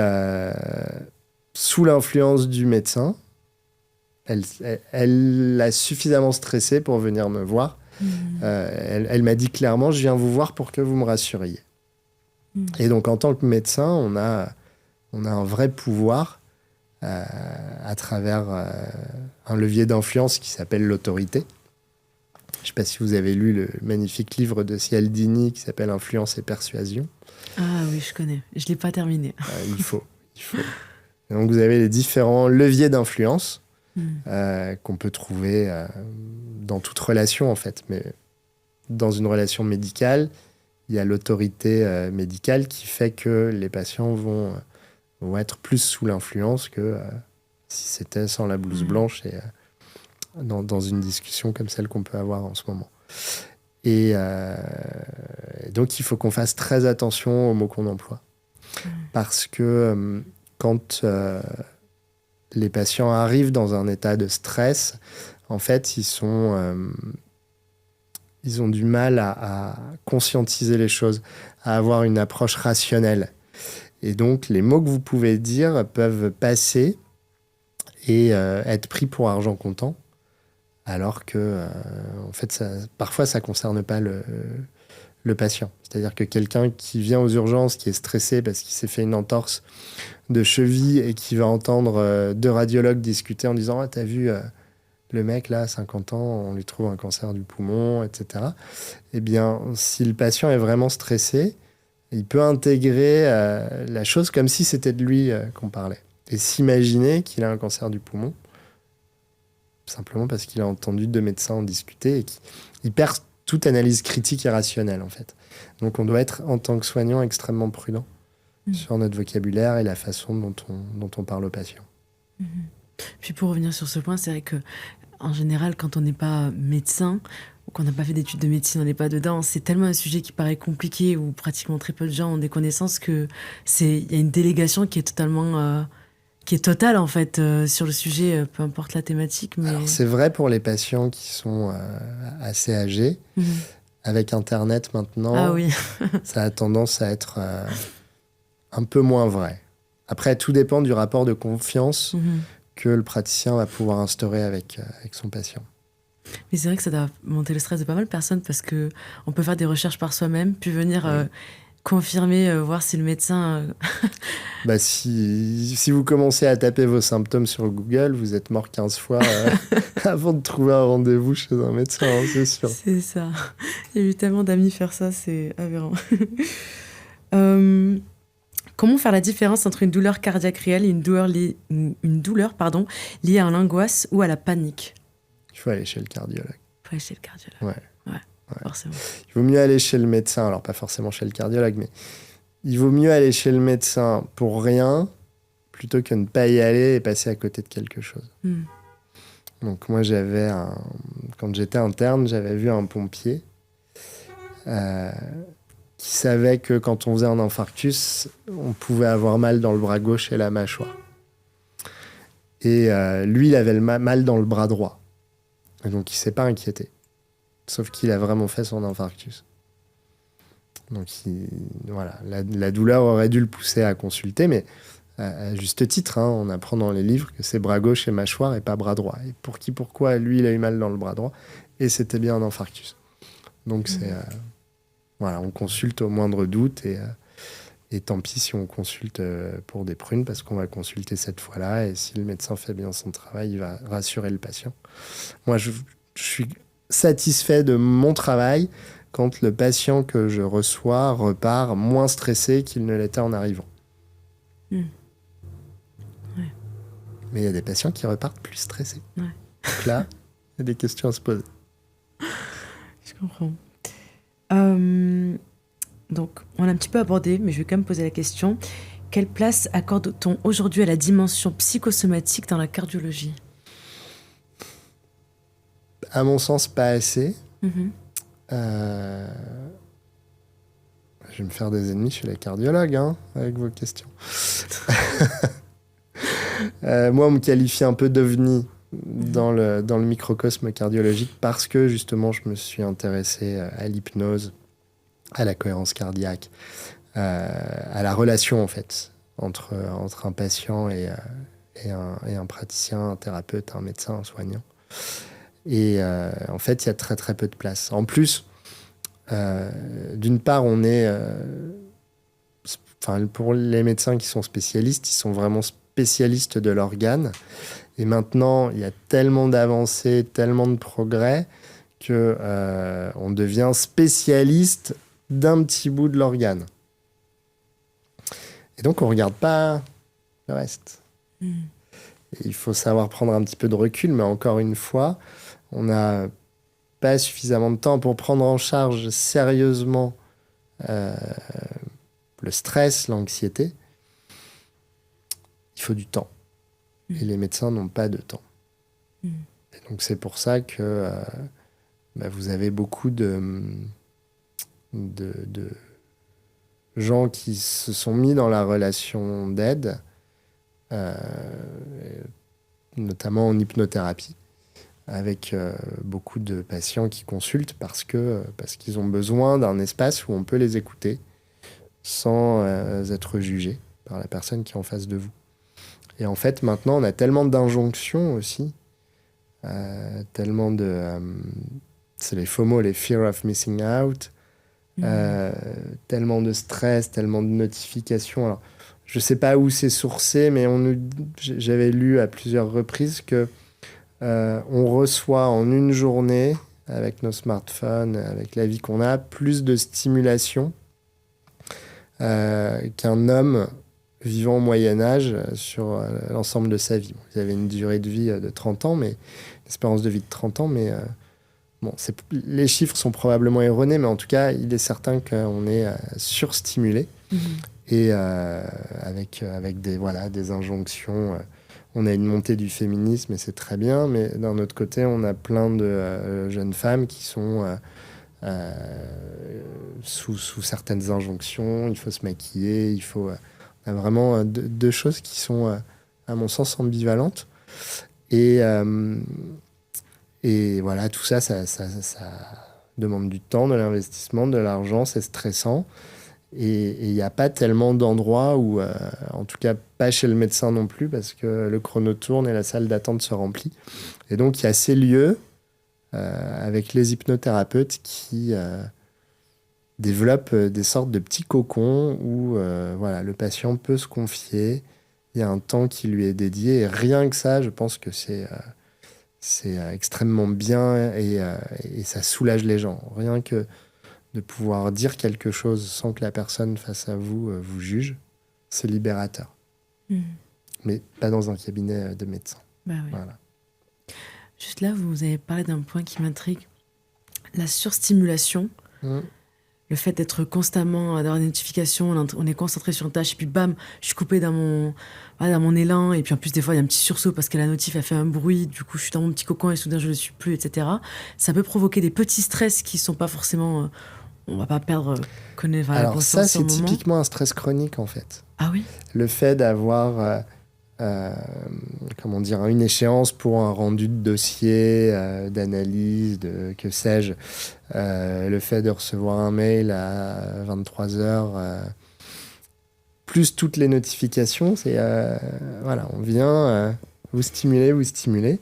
sous l'influence du médecin, elle l'a suffisamment stressée pour venir me voir. Elle m'a dit clairement, je viens vous voir pour que vous me rassuriez. Et donc, en tant que médecin, on a un vrai pouvoir à travers un levier d'influence qui s'appelle l'autorité. Je ne sais pas si vous avez lu le magnifique livre de Cialdini qui s'appelle « Influence et persuasion ». Ah oui, je connais. Je ne l'ai pas terminé. Il faut. Et donc, vous avez les différents leviers d'influence qu'on peut trouver dans toute relation, en fait. Mais dans une relation médicale, il y a l'autorité médicale qui fait que les patients vont être plus sous l'influence que si c'était sans la blouse blanche et dans une discussion comme celle qu'on peut avoir en ce moment. Et donc, il faut qu'on fasse très attention aux mots qu'on emploie. Parce que quand les patients arrivent dans un état de stress, en fait, ils ont du mal à conscientiser les choses, à avoir une approche rationnelle. Et donc, les mots que vous pouvez dire peuvent passer et être pris pour argent comptant, alors que, en fait, parfois, ça ne concerne pas le patient. C'est-à-dire que quelqu'un qui vient aux urgences, qui est stressé parce qu'il s'est fait une entorse de cheville et qui va entendre deux radiologues discuter en disant « Ah, t'as vu le mec, là, à 50 ans, on lui trouve un cancer du poumon, etc. » Eh bien, si le patient est vraiment stressé, il peut intégrer la chose comme si c'était de lui qu'on parlait. Et s'imaginer qu'il a un cancer du poumon, simplement parce qu'il a entendu deux médecins en discuter et qu'il perd toute analyse critique et rationnelle, en fait. Donc, on doit être, en tant que soignant, extrêmement prudent sur notre vocabulaire et la façon dont on parle aux patients. Puis, pour revenir sur ce point, c'est vrai qu'en général, quand on n'est pas médecin ou qu'on n'a pas fait d'études de médecine, on n'est pas dedans, c'est tellement un sujet qui paraît compliqué où pratiquement très peu de gens ont des connaissances qu'il y a une délégation qui est totalement... qui est totale, en fait, sur le sujet, peu importe la thématique. Mais... Alors, c'est vrai pour les patients qui sont assez âgés. Avec Internet, maintenant, ça a tendance à être un peu moins vrai. Après, tout dépend du rapport de confiance que le praticien va pouvoir instaurer avec son patient. Mais c'est vrai que ça doit monter le stress de pas mal de personnes parce qu'on peut faire des recherches par soi-même, puis venir... confirmer, voir si le médecin... si vous commencez à taper vos symptômes sur Google, vous êtes mort 15 fois avant de trouver un rendez-vous chez un médecin, hein, c'est sûr. C'est ça. Il y a eu tellement d'amis faire ça, c'est aberrant. Comment faire la différence entre une douleur cardiaque réelle et une douleur liée à l'angoisse ou à la panique? Il faut aller chez le cardiologue. Ouais. Forcément. Il vaut mieux aller chez le médecin, alors pas forcément chez le cardiologue, mais il vaut mieux aller chez le médecin pour rien plutôt que ne pas y aller et passer à côté de quelque chose. Donc moi, quand j'étais interne, j'avais vu un pompier qui savait que quand on faisait un infarctus, on pouvait avoir mal dans le bras gauche et la mâchoire. Et lui, il avait le mal dans le bras droit. Et donc, il ne s'est pas inquiété. Sauf qu'il a vraiment fait son infarctus. Donc, la douleur aurait dû le pousser à consulter, mais à juste titre, hein, on apprend dans les livres que c'est bras gauche et mâchoire et pas bras droit. Et pourquoi lui, il a eu mal dans le bras droit et c'était bien un infarctus. Donc, on consulte au moindre doute et tant pis si on consulte pour des prunes parce qu'on va consulter cette fois-là et si le médecin fait bien son travail, il va rassurer le patient. Moi, je suis satisfait de mon travail quand le patient que je reçois repart moins stressé qu'il ne l'était en arrivant. Mais il y a des patients qui repartent plus stressés. Donc là, il y a des questions à se poser. Je comprends. Donc, on a un petit peu abordé, mais je vais quand même poser la question. Quelle place accorde-t-on aujourd'hui à la dimension psychosomatique dans la cardiologie ? À mon sens, pas assez. Je vais me faire des ennemis chez les cardiologues, hein, avec vos questions. Moi, on me qualifie un peu d'ovni dans le microcosme cardiologique parce que, justement, je me suis intéressé à l'hypnose, à la cohérence cardiaque, à la relation, en fait, entre un patient et un praticien, un thérapeute, un médecin, un soignant. Et en fait, il y a très très peu de place. En plus, d'une part, on est... pour les médecins qui sont spécialistes, ils sont vraiment spécialistes de l'organe. Et maintenant, il y a tellement d'avancées, tellement de progrès que on devient spécialiste d'un petit bout de l'organe. Et donc, on ne regarde pas le reste. Et il faut savoir prendre un petit peu de recul, mais encore une fois, on n'a pas suffisamment de temps pour prendre en charge sérieusement le stress, l'anxiété. Il faut du temps. Et les médecins n'ont pas de temps. Et donc, c'est pour ça que vous avez beaucoup de gens qui se sont mis dans la relation d'aide, notamment en hypnothérapie, avec beaucoup de patients qui consultent parce qu'ils ont besoin d'un espace où on peut les écouter sans être jugé par la personne qui est en face de vous. Et en fait, maintenant, on a tellement d'injonctions aussi, tellement de... c'est les FOMO, les Fear of Missing Out, tellement de stress, tellement de notifications. Alors, je ne sais pas où c'est sourcé, mais j'avais lu à plusieurs reprises que on reçoit en une journée, avec nos smartphones, avec la vie qu'on a, plus de stimulation qu'un homme vivant au Moyen-Âge sur l'ensemble de sa vie. Vous avez une durée de vie de 30 ans, mais une espérance de vie de 30 ans, mais les chiffres sont probablement erronés, mais en tout cas, il est certain qu'on est surstimulé. Et avec des injonctions. On a une montée du féminisme et c'est très bien, mais d'un autre côté, on a plein de jeunes femmes qui sont sous certaines injonctions. Il faut se maquiller, on a vraiment deux choses qui sont, à mon sens, ambivalentes. Et voilà, tout ça demande du temps, de l'investissement, de l'argent, c'est stressant. Et il n'y a pas tellement d'endroits où, en tout cas pas chez le médecin non plus, parce que le chrono tourne et la salle d'attente se remplit. Et donc il y a ces lieux avec les hypnothérapeutes qui développent des sortes de petits cocons où le patient peut se confier. Il y a un temps qui lui est dédié. Et rien que ça, je pense que c'est extrêmement bien et ça soulage les gens. Rien que de pouvoir dire quelque chose sans que la personne face à vous vous juge, c'est libérateur. Mais pas dans un cabinet de médecin. Oui. Voilà. Juste là, vous avez parlé d'un point qui m'intrigue. La surstimulation, le fait d'être constamment dans une notification, on est concentré sur une tâche, et puis bam, je suis coupé dans mon élan, et puis en plus des fois il y a un petit sursaut parce que la notif a fait un bruit, du coup je suis dans mon petit cocon et soudain je ne le suis plus, etc. Ça peut provoquer des petits stress qui ne sont pas forcément... on va pas perdre connaître. Alors ça, c'est typiquement un stress chronique en fait. Ah oui. Le fait d'avoir une échéance pour un rendu de dossier, d'analyse, que sais-je, le fait de recevoir un mail à 23h, plus toutes les notifications, c'est on vient vous stimuler.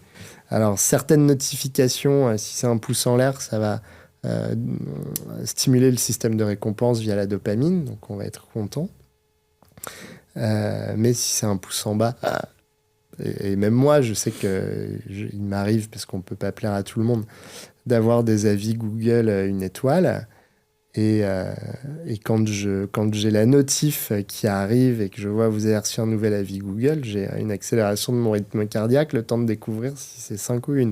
Alors certaines notifications, si c'est un pouce en l'air, ça va stimuler le système de récompense via la dopamine, donc on va être content. Mais si c'est un pouce en bas, et même moi, je sais il m'arrive, parce qu'on ne peut pas plaire à tout le monde, d'avoir des avis Google 1 étoile. Et quand j'ai la notif qui arrive et que je vois vous avez reçu un nouvel avis Google, j'ai une accélération de mon rythme cardiaque, le temps de découvrir si c'est 5 ou 1.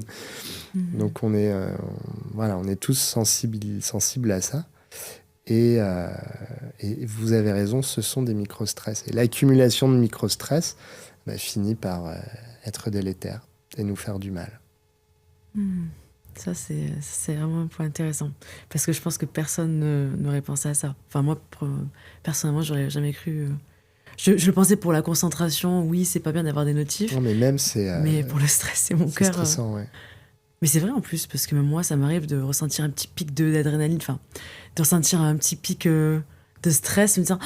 Donc on est tous sensibles à ça. Et vous avez raison, ce sont des micro-stress. Et l'accumulation de micro-stress finit par être délétère et nous faire du mal. Ça, c'est vraiment un point intéressant. Parce que je pense que personne n'aurait pensé à ça. Enfin, moi, personnellement, j'aurais jamais cru... Je le pensais pour la concentration, oui, c'est pas bien d'avoir des notifs. Non, mais même c'est... mais pour le stress, c'est mon cœur... C'est stressant, ouais. Mais c'est vrai en plus, parce que même moi, ça m'arrive de ressentir un petit pic d'adrénaline, enfin, de ressentir un petit pic de stress, me disant,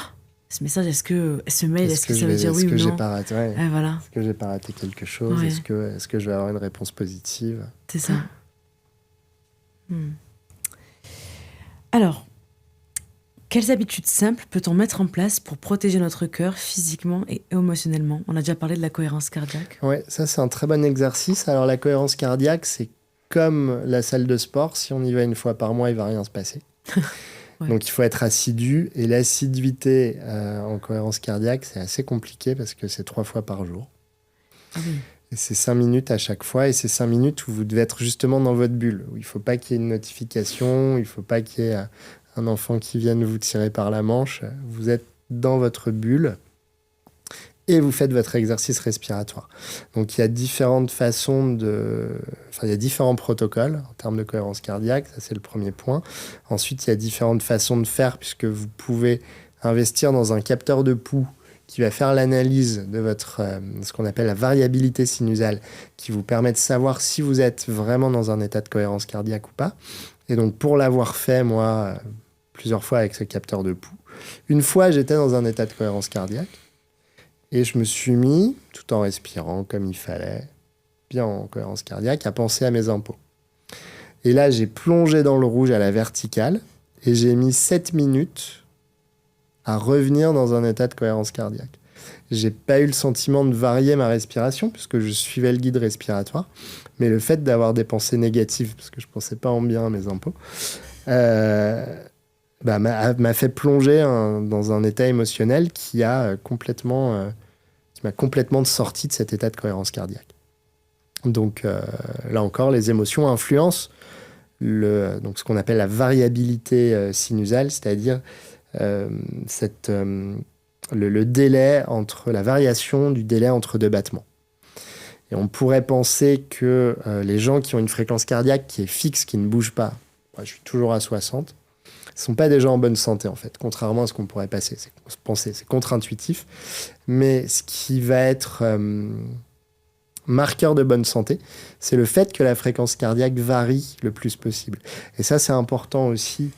ce message, ce mail, est-ce que ça veut dire oui ou non? J'ai pas raté, voilà. Est-ce que j'ai pas raté quelque chose? Est-ce que je vais avoir une réponse positive? C'est ça. Alors, quelles habitudes simples peut-on mettre en place pour protéger notre cœur physiquement et émotionnellement? On a déjà parlé de la cohérence cardiaque. Oui, ça c'est un très bon exercice. Alors la cohérence cardiaque, c'est comme la salle de sport. Si on y va une fois par mois, il ne va rien se passer. Donc il faut être assidu. Et l'assiduité en cohérence cardiaque, c'est assez compliqué parce que c'est 3 fois par jour. Et c'est 5 minutes à chaque fois. Et c'est 5 minutes où vous devez être justement dans votre bulle. Où il ne faut pas qu'il y ait une notification, il ne faut pas qu'il y ait un enfant qui vienne vous tirer par la manche. Vous êtes dans votre bulle et vous faites votre exercice respiratoire. Donc il y a différentes façons il y a différents protocoles en termes de cohérence cardiaque, ça c'est le premier point. Ensuite, il y a différentes façons de faire puisque vous pouvez investir dans un capteur de pouls qui va faire l'analyse de votre, ce qu'on appelle la variabilité sinusale, qui vous permet de savoir si vous êtes vraiment dans un état de cohérence cardiaque ou pas. Et donc pour l'avoir fait, moi, plusieurs fois avec ce capteur de pouls, une fois j'étais dans un état de cohérence cardiaque, et je me suis mis, tout en respirant comme il fallait, bien en cohérence cardiaque, à penser à mes impôts. Et là, j'ai plongé dans le rouge à la verticale et j'ai mis 7 minutes à revenir dans un état de cohérence cardiaque. J'ai pas eu le sentiment de varier ma respiration puisque je suivais le guide respiratoire, mais le fait d'avoir des pensées négatives, parce que je pensais pas en bien à mes impôts, m'a fait plonger dans un état émotionnel qui m'a complètement sorti de cet état de cohérence cardiaque. Donc là encore, les émotions influencent donc ce qu'on appelle la variabilité sinusale, c'est-à-dire le délai entre la variation du délai entre 2 battements. Et on pourrait penser que les gens qui ont une fréquence cardiaque qui est fixe, qui ne bouge pas, moi, je suis toujours à 60, ne sont pas des gens en bonne santé, en fait, contrairement à ce qu'on pourrait penser. C'est contre-intuitif. Mais ce qui va être marqueur de bonne santé, c'est le fait que la fréquence cardiaque varie le plus possible. Et ça, c'est important aussi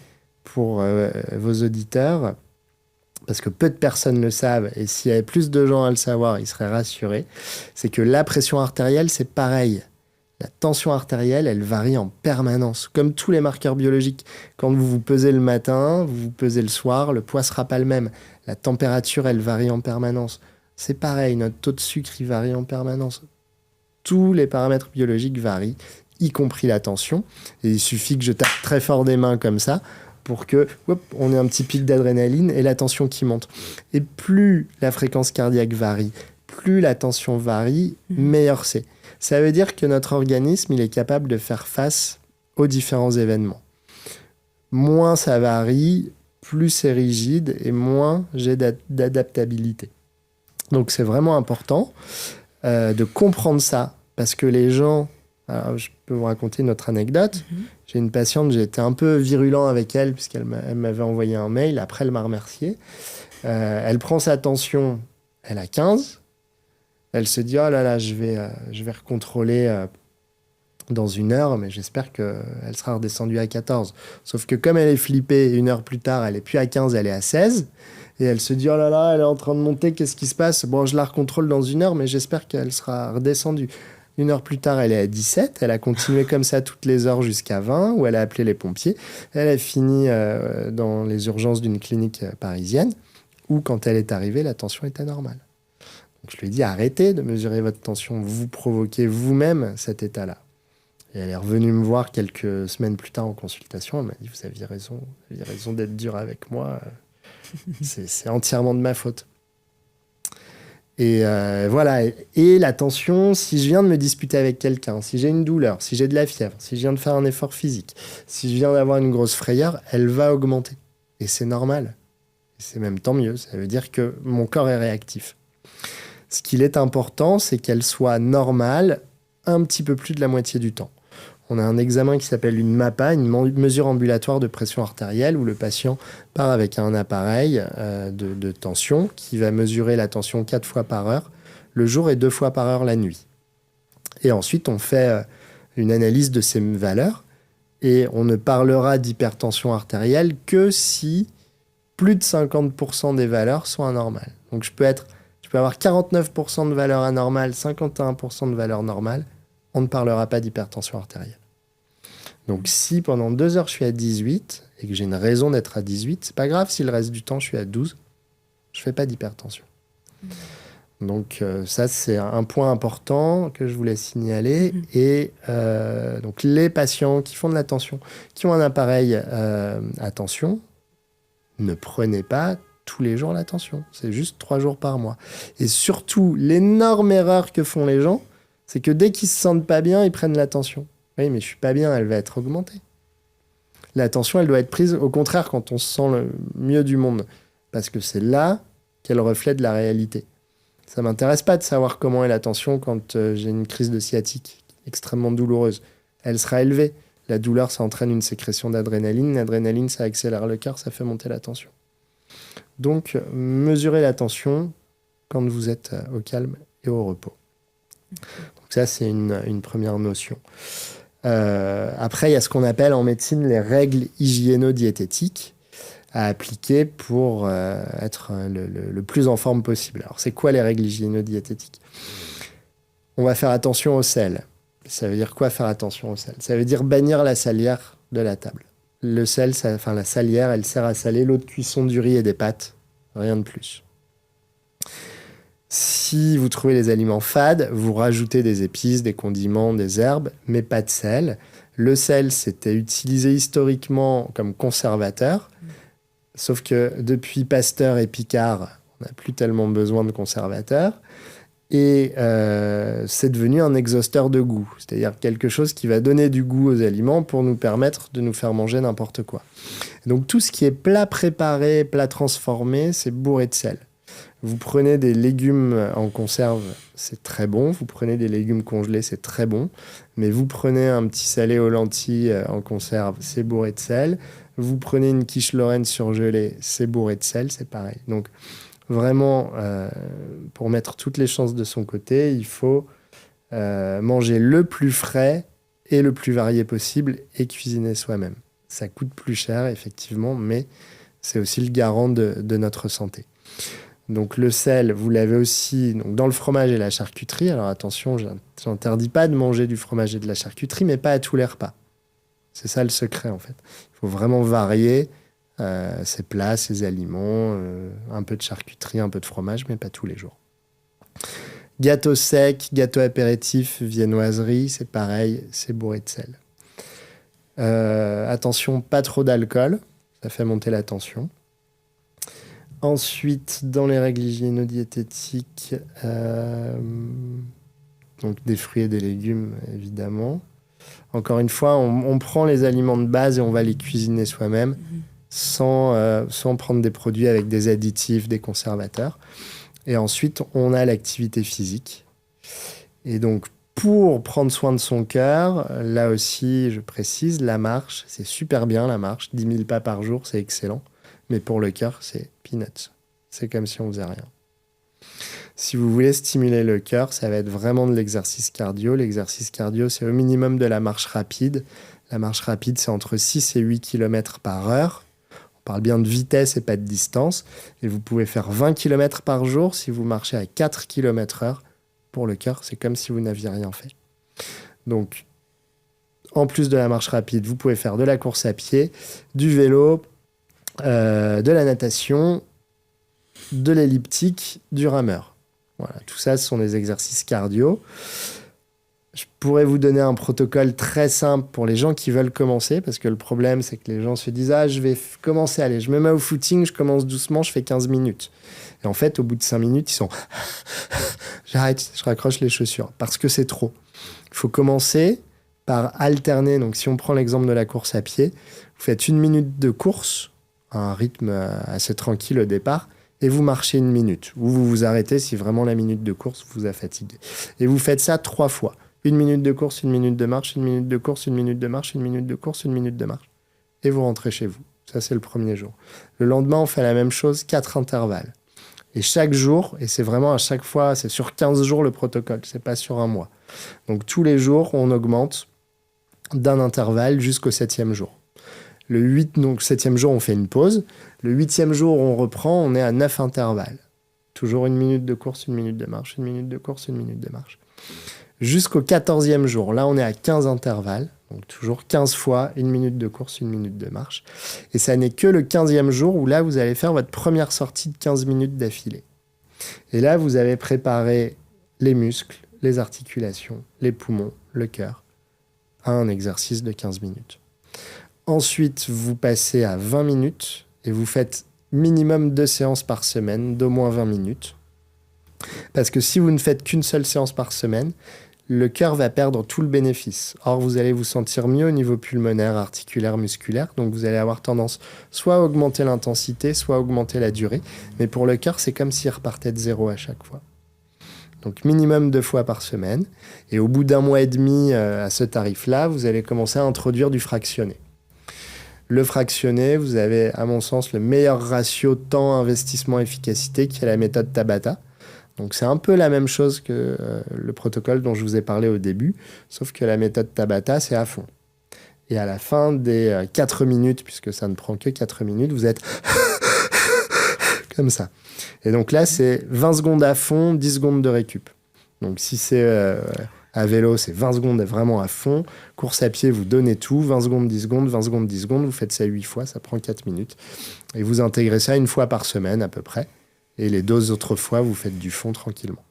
pour vos auditeurs, parce que peu de personnes le savent, et s'il y avait plus de gens à le savoir, ils seraient rassurés, c'est que la pression artérielle, c'est pareil. La tension artérielle, elle varie en permanence, comme tous les marqueurs biologiques. Quand vous vous pesez le matin, vous vous pesez le soir, le poids ne sera pas le même. La température, elle varie en permanence. C'est pareil, notre taux de sucre, il varie en permanence. Tous les paramètres biologiques varient, y compris la tension. Et il suffit que je tape très fort des mains comme ça pour que, on ait un petit pic d'adrénaline et la tension qui monte. Et plus la fréquence cardiaque varie, plus la tension varie, meilleur c'est. Ça veut dire que notre organisme, il est capable de faire face aux différents événements. Moins ça varie, plus c'est rigide et moins j'ai d'adaptabilité. Donc c'est vraiment important de comprendre ça, parce que les gens... Alors, je peux vous raconter notre anecdote. J'ai une patiente, j'ai été un peu virulent avec elle, puisqu'elle m'avait envoyé un mail, après elle m'a remercié. Elle prend sa tension, elle a 15. Elle se dit, oh là là, je vais recontrôler dans 1 heure, mais j'espère qu'elle sera redescendue à 14. Sauf que comme elle est flippée, 1 heure plus tard, elle est plus à 15, elle est à 16. Et elle se dit, oh là là, elle est en train de monter, qu'est-ce qui se passe? Bon, je la recontrôle dans 1 heure, mais j'espère qu'elle sera redescendue. 1 heure plus tard, elle est à 17. Elle a continué comme ça toutes les heures jusqu'à 20, où elle a appelé les pompiers. Elle a fini dans les urgences d'une clinique parisienne, où quand elle est arrivée, la tension était normale. Donc je lui ai dit, arrêtez de mesurer votre tension, vous provoquez vous-même cet état-là. Et elle est revenue me voir quelques semaines plus tard en consultation. Elle m'a dit, vous aviez raison d'être dur avec moi. C'est entièrement de ma faute. Et voilà. Et la tension, si je viens de me disputer avec quelqu'un, si j'ai une douleur, si j'ai de la fièvre, si je viens de faire un effort physique, si je viens d'avoir une grosse frayeur, elle va augmenter. Et c'est normal. Et c'est même tant mieux. Ça veut dire que mon corps est réactif. Ce qu'il est important, c'est qu'elle soit normale un petit peu plus de la moitié du temps. On a un examen qui s'appelle une MAPA, une mesure ambulatoire de pression artérielle, où le patient part avec un appareil de tension qui va mesurer la tension 4 fois par heure le jour et 2 fois par heure la nuit. Et ensuite, on fait une analyse de ces valeurs et on ne parlera d'hypertension artérielle que si plus de 50% des valeurs sont anormales. Donc je peux avoir 49% de valeurs anormales, 51% de valeurs normales. On ne parlera pas d'hypertension artérielle. Donc si pendant 2 heures je suis à 18 et que j'ai une raison d'être à 18, c'est pas grave si le reste du temps je suis à 12, je fais pas d'hypertension. Donc ça c'est un point important que je voulais signaler. Et donc les patients qui font de la tension, qui ont un appareil à tension, ne prenez pas tous les jours la tension. C'est juste 3 jours par mois. Et surtout, l'énorme erreur que font les gens, c'est que dès qu'ils se sentent pas bien, ils prennent la tension. Oui, mais je suis pas bien, elle va être augmentée. La tension, elle doit être prise au contraire quand on se sent le mieux du monde. Parce que c'est là qu'elle reflète la réalité. Ça m'intéresse pas de savoir comment est la tension quand j'ai une crise de sciatique extrêmement douloureuse. Elle sera élevée. La douleur, ça entraîne une sécrétion d'adrénaline. L'adrénaline, ça accélère le cœur, ça fait monter la tension. Donc, mesurez la tension quand vous êtes au calme et au repos. Donc ça, c'est une première notion. Après, il y a ce qu'on appelle en médecine les règles hygiéno-diététiques à appliquer pour être le plus en forme possible. Alors, c'est quoi les règles hygiéno-diététiques ? On va faire attention au sel. Ça veut dire quoi, faire attention au sel ? Ça veut dire bannir la salière de la table. Le sel, la salière, elle sert à saler l'eau de cuisson du riz et des pâtes. Rien de plus. Si vous trouvez les aliments fades, vous rajoutez des épices, des condiments, des herbes, mais pas de sel. Le sel, c'était utilisé historiquement comme conservateur. Sauf que depuis Pasteur et Picard, on n'a plus tellement besoin de conservateurs. Et c'est devenu un exhausteur de goût. C'est-à-dire quelque chose qui va donner du goût aux aliments pour nous permettre de nous faire manger n'importe quoi. Donc tout ce qui est plat préparé, plat transformé, c'est bourré de sel. Vous prenez des légumes en conserve, c'est très bon. Vous prenez des légumes congelés, c'est très bon. Mais vous prenez un petit salé aux lentilles en conserve, c'est bourré de sel. Vous prenez une quiche Lorraine surgelée, c'est bourré de sel, c'est pareil. Donc vraiment, pour mettre toutes les chances de son côté, il faut manger le plus frais et le plus varié possible et cuisiner soi-même. Ça coûte plus cher, effectivement, mais c'est aussi le garant de notre santé. Donc le sel, vous l'avez aussi donc, dans le fromage et la charcuterie. Alors attention, j'interdis pas de manger du fromage et de la charcuterie, mais pas à tous les repas. C'est ça le secret, en fait. Il faut vraiment varier ses plats, ses aliments, un peu de charcuterie, un peu de fromage, mais pas tous les jours. Gâteau sec, gâteau apéritif, viennoiserie, c'est pareil, c'est bourré de sel. Attention, pas trop d'alcool, ça fait monter la tension. Ensuite, dans les règles hygiéno-diététiques, donc des fruits et des légumes, évidemment. Encore une fois, on prend les aliments de base et on va les cuisiner soi-même sans prendre des produits avec des additifs, des conservateurs. Et ensuite, on a l'activité physique. Et donc, pour prendre soin de son cœur, là aussi, je précise, la marche, c'est super bien la marche. 10 000 pas par jour, c'est excellent. Mais pour le cœur, c'est peanuts. C'est comme si on faisait rien. Si vous voulez stimuler le cœur, ça va être vraiment de l'exercice cardio. L'exercice cardio, c'est au minimum de la marche rapide. La marche rapide, c'est entre 6 et 8 km par heure. On parle bien de vitesse et pas de distance. Et vous pouvez faire 20 km par jour si vous marchez à 4 km/h. Pour le cœur, c'est comme si vous n'aviez rien fait. Donc, en plus de la marche rapide, vous pouvez faire de la course à pied, du vélo, de la natation, de l'elliptique, du rameur. Voilà, tout ça, ce sont des exercices cardio. Je pourrais vous donner un protocole très simple pour les gens qui veulent commencer, parce que le problème, c'est que les gens se disent « Ah, je vais commencer, allez, je me mets au footing, je commence doucement, je fais 15 minutes. » Et en fait, au bout de 5 minutes, ils sont « J'arrête, je raccroche les chaussures. » Parce que c'est trop. Il faut commencer par alterner. Donc, si on prend l'exemple de la course à pied, vous faites 1 minute de course, à un rythme assez tranquille au départ, et vous marchez 1 minute. Ou vous vous arrêtez si vraiment la minute de course vous a fatigué. Et vous faites ça 3 fois. 1 minute de course, 1 minute de marche, 1 minute de course, 1 minute de marche, 1 minute de course, 1 minute de marche. Et vous rentrez chez vous. Ça, c'est le premier jour. Le lendemain, on fait la même chose, 4 intervalles. Et chaque jour, et c'est vraiment à chaque fois, c'est sur 15 jours le protocole, c'est pas sur un mois. Donc tous les jours, on augmente d'un intervalle jusqu'au 7e jour. Le 7e jour, on fait une pause. Le 8e jour où on reprend, on est à 9 intervalles. Toujours 1 minute de course, 1 minute de marche, 1 minute de course, 1 minute de marche. Jusqu'au 14e jour, là on est à 15 intervalles. Donc toujours 15 fois 1 minute de course, 1 minute de marche. Et ça n'est que le 15e jour où là vous allez faire votre première sortie de 15 minutes d'affilée. Et là vous avez préparé les muscles, les articulations, les poumons, le cœur à un exercice de 15 minutes. Ensuite, vous passez à 20 minutes et vous faites minimum 2 séances par semaine d'au moins 20 minutes. Parce que si vous ne faites qu'une seule séance par semaine, le cœur va perdre tout le bénéfice. Or, vous allez vous sentir mieux au niveau pulmonaire, articulaire, musculaire. Donc, vous allez avoir tendance soit à augmenter l'intensité, soit à augmenter la durée. Mais pour le cœur, c'est comme s'il repartait de zéro à chaque fois. Donc, minimum 2 fois par semaine. Et au bout d'1 mois et demi à ce tarif-là, vous allez commencer à introduire du fractionné. Le fractionné, vous avez, à mon sens, le meilleur ratio temps, investissement, efficacité, qui est la méthode Tabata. Donc c'est un peu la même chose que le protocole dont je vous ai parlé au début, sauf que la méthode Tabata, c'est à fond. Et à la fin des 4 minutes, puisque ça ne prend que 4 minutes, vous êtes comme ça. Et donc là, c'est 20 secondes à fond, 10 secondes de récup. Donc si c'est à vélo, c'est 20 secondes vraiment à fond. Course à pied, vous donnez tout, 20 secondes, 10 secondes, 20 secondes, 10 secondes. Vous faites ça 8 fois, ça prend 4 minutes. Et vous intégrez ça 1 fois par semaine à peu près. Et les 2 autres fois, vous faites du fond tranquillement.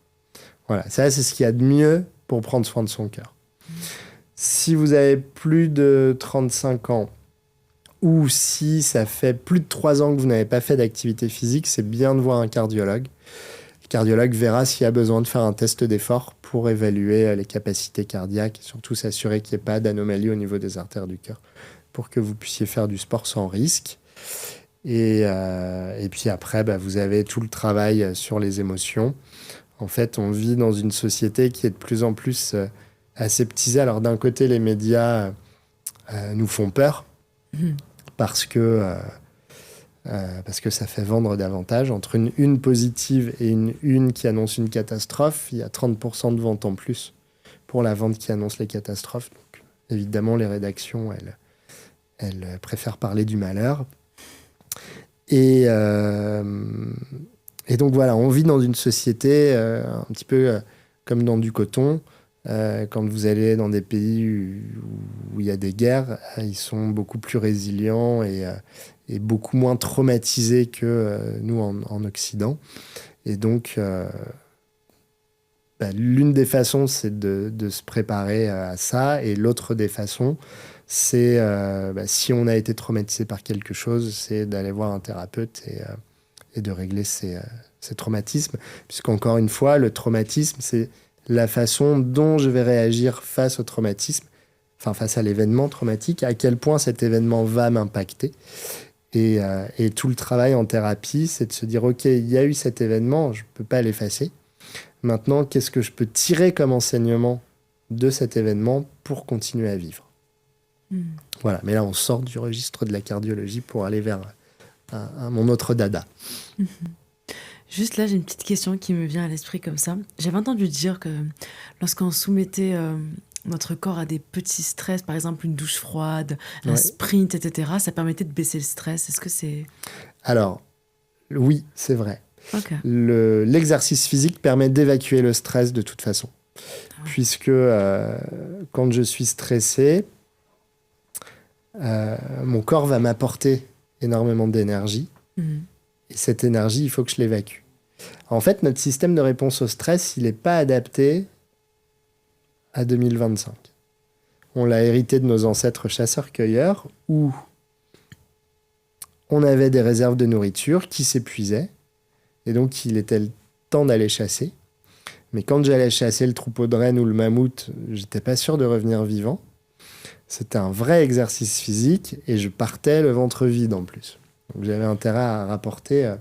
Voilà, ça c'est ce qu'il y a de mieux pour prendre soin de son cœur. Si vous avez plus de 35 ans ou si ça fait plus de 3 ans que vous n'avez pas fait d'activité physique, c'est bien de voir un cardiologue. Le cardiologue verra s'il y a besoin de faire un test d'effort pour évaluer les capacités cardiaques et surtout s'assurer qu'il n'y ait pas d'anomalie au niveau des artères du cœur pour que vous puissiez faire du sport sans risque. Et puis après, vous avez tout le travail sur les émotions. En fait, on vit dans une société qui est de plus en plus aseptisée. Alors d'un côté, les médias nous font peur parce que ça fait vendre davantage. Entre une une positive et une qui annonce une catastrophe, il y a 30% de ventes en plus pour la vente qui annonce les catastrophes. Donc, évidemment, les rédactions, elles préfèrent parler du malheur. Et donc voilà, on vit dans une société un petit peu comme dans du coton. Quand vous allez dans des pays où il y a des guerres, ils sont beaucoup plus résilients et beaucoup moins traumatisés que nous en Occident. Et donc, l'une des façons, c'est de se préparer à ça. Et l'autre des façons, c'est, si on a été traumatisé par quelque chose, c'est d'aller voir un thérapeute et de régler ces traumatismes. Puisqu'encore une fois, le traumatisme, c'est la façon dont je vais réagir face au traumatisme, enfin face à l'événement traumatique, à quel point cet événement va m'impacter. Et tout le travail en thérapie, c'est de se dire, OK, il y a eu cet événement, je ne peux pas l'effacer. Maintenant, qu'est-ce que je peux tirer comme enseignement de cet événement pour continuer à vivre ? Voilà, mais là, on sort du registre de la cardiologie pour aller vers mon autre dada. Juste là, j'ai une petite question qui me vient à l'esprit comme ça. J'avais entendu dire que lorsqu'on soumettait notre corps à des petits stress, par exemple une douche froide, un sprint, etc., ça permettait de baisser le stress. Est-ce que c'est... Alors, oui, c'est vrai. Okay. L'exercice physique permet d'évacuer le stress de toute façon. Puisque quand je suis stressé, mon corps va m'apporter énormément d'énergie. Et cette énergie, il faut que je l'évacue. En fait, notre système de réponse au stress, il n'est pas adapté à 2025. On l'a hérité de nos ancêtres chasseurs-cueilleurs, où on avait des réserves de nourriture qui s'épuisaient, et donc il était le temps d'aller chasser. Mais quand j'allais chasser le troupeau de rennes ou le mammouth, j'étais pas sûr de revenir vivant. C'était un vrai exercice physique, et je partais le ventre vide en plus. Donc j'avais intérêt à rapporter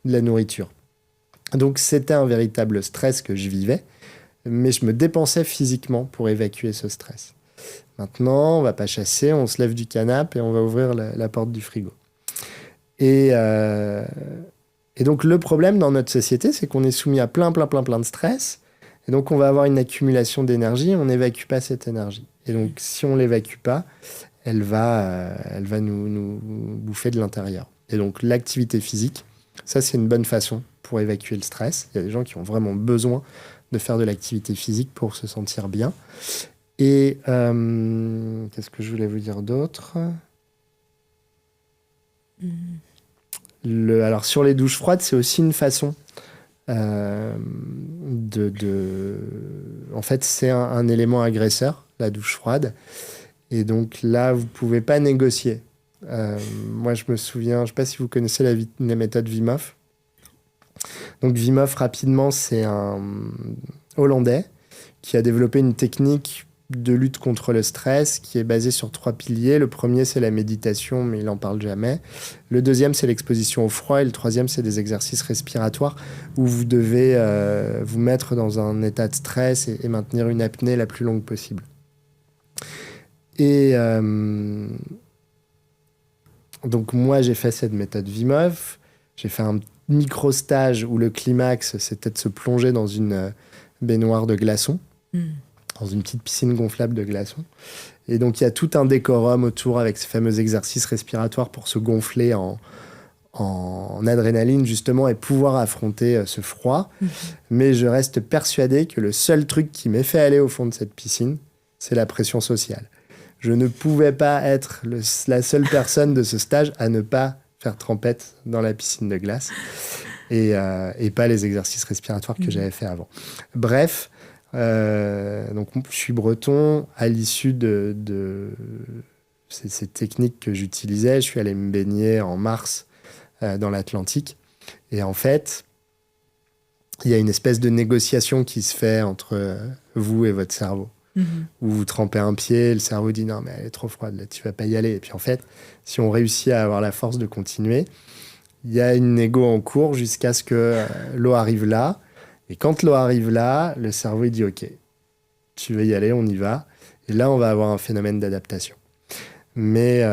de la nourriture. Donc c'était un véritable stress que je vivais, mais je me dépensais physiquement pour évacuer ce stress. Maintenant, on va pas chasser, on se lève du canapé et on va ouvrir la porte du frigo. Et donc le problème dans notre société, c'est qu'on est soumis à plein de stress, et donc on va avoir une accumulation d'énergie, et on n'évacue pas cette énergie. Et donc si on l'évacue pas, elle va nous bouffer de l'intérieur. Et donc, l'activité physique, ça, c'est une bonne façon pour évacuer le stress. Il y a des gens qui ont vraiment besoin de faire de l'activité physique pour se sentir bien. Et qu'est-ce que je voulais vous dire d'autre ? Alors, sur les douches froides, c'est aussi une façon en fait, c'est un élément agresseur, la douche froide. Et donc là, vous ne pouvez pas négocier. Moi, je me souviens, je ne sais pas si vous connaissez la méthode Wim Hof. Donc Wim Hof, rapidement, c'est un Hollandais qui a développé une technique de lutte contre le stress qui est basée sur 3 piliers. Le premier, c'est la méditation, mais il n'en parle jamais. Le deuxième, c'est l'exposition au froid. Et le troisième, c'est des exercices respiratoires où vous devez vous mettre dans un état de stress et maintenir une apnée la plus longue possible. Et donc moi, j'ai fait cette méthode Wim Hof. J'ai fait un micro-stage où le climax, c'était de se plonger dans une baignoire de glaçons. Dans une petite piscine gonflable de glaçons. Et donc, il y a tout un décorum autour avec ces fameux exercices respiratoires pour se gonfler en adrénaline, justement, et pouvoir affronter ce froid. Mais je reste persuadé que le seul truc qui m'ait fait aller au fond de cette piscine, c'est la pression sociale. Je ne pouvais pas être la seule personne de ce stage à ne pas faire trempette dans la piscine de glace et pas les exercices respiratoires que j'avais fait avant. Bref, donc je suis breton. À l'issue de ces techniques que j'utilisais, je suis allé me baigner en mars dans l'Atlantique. Et en fait, il y a une espèce de négociation qui se fait entre vous et votre cerveau. Où vous trempez un pied, le cerveau dit non mais elle est trop froide, là tu vas pas y aller. Et puis en fait, si on réussit à avoir la force de continuer, il y a une négo en cours jusqu'à ce que l'eau arrive là. Et quand l'eau arrive là, le cerveau il dit ok, tu veux y aller, on y va. Et là, on va avoir un phénomène d'adaptation. Mais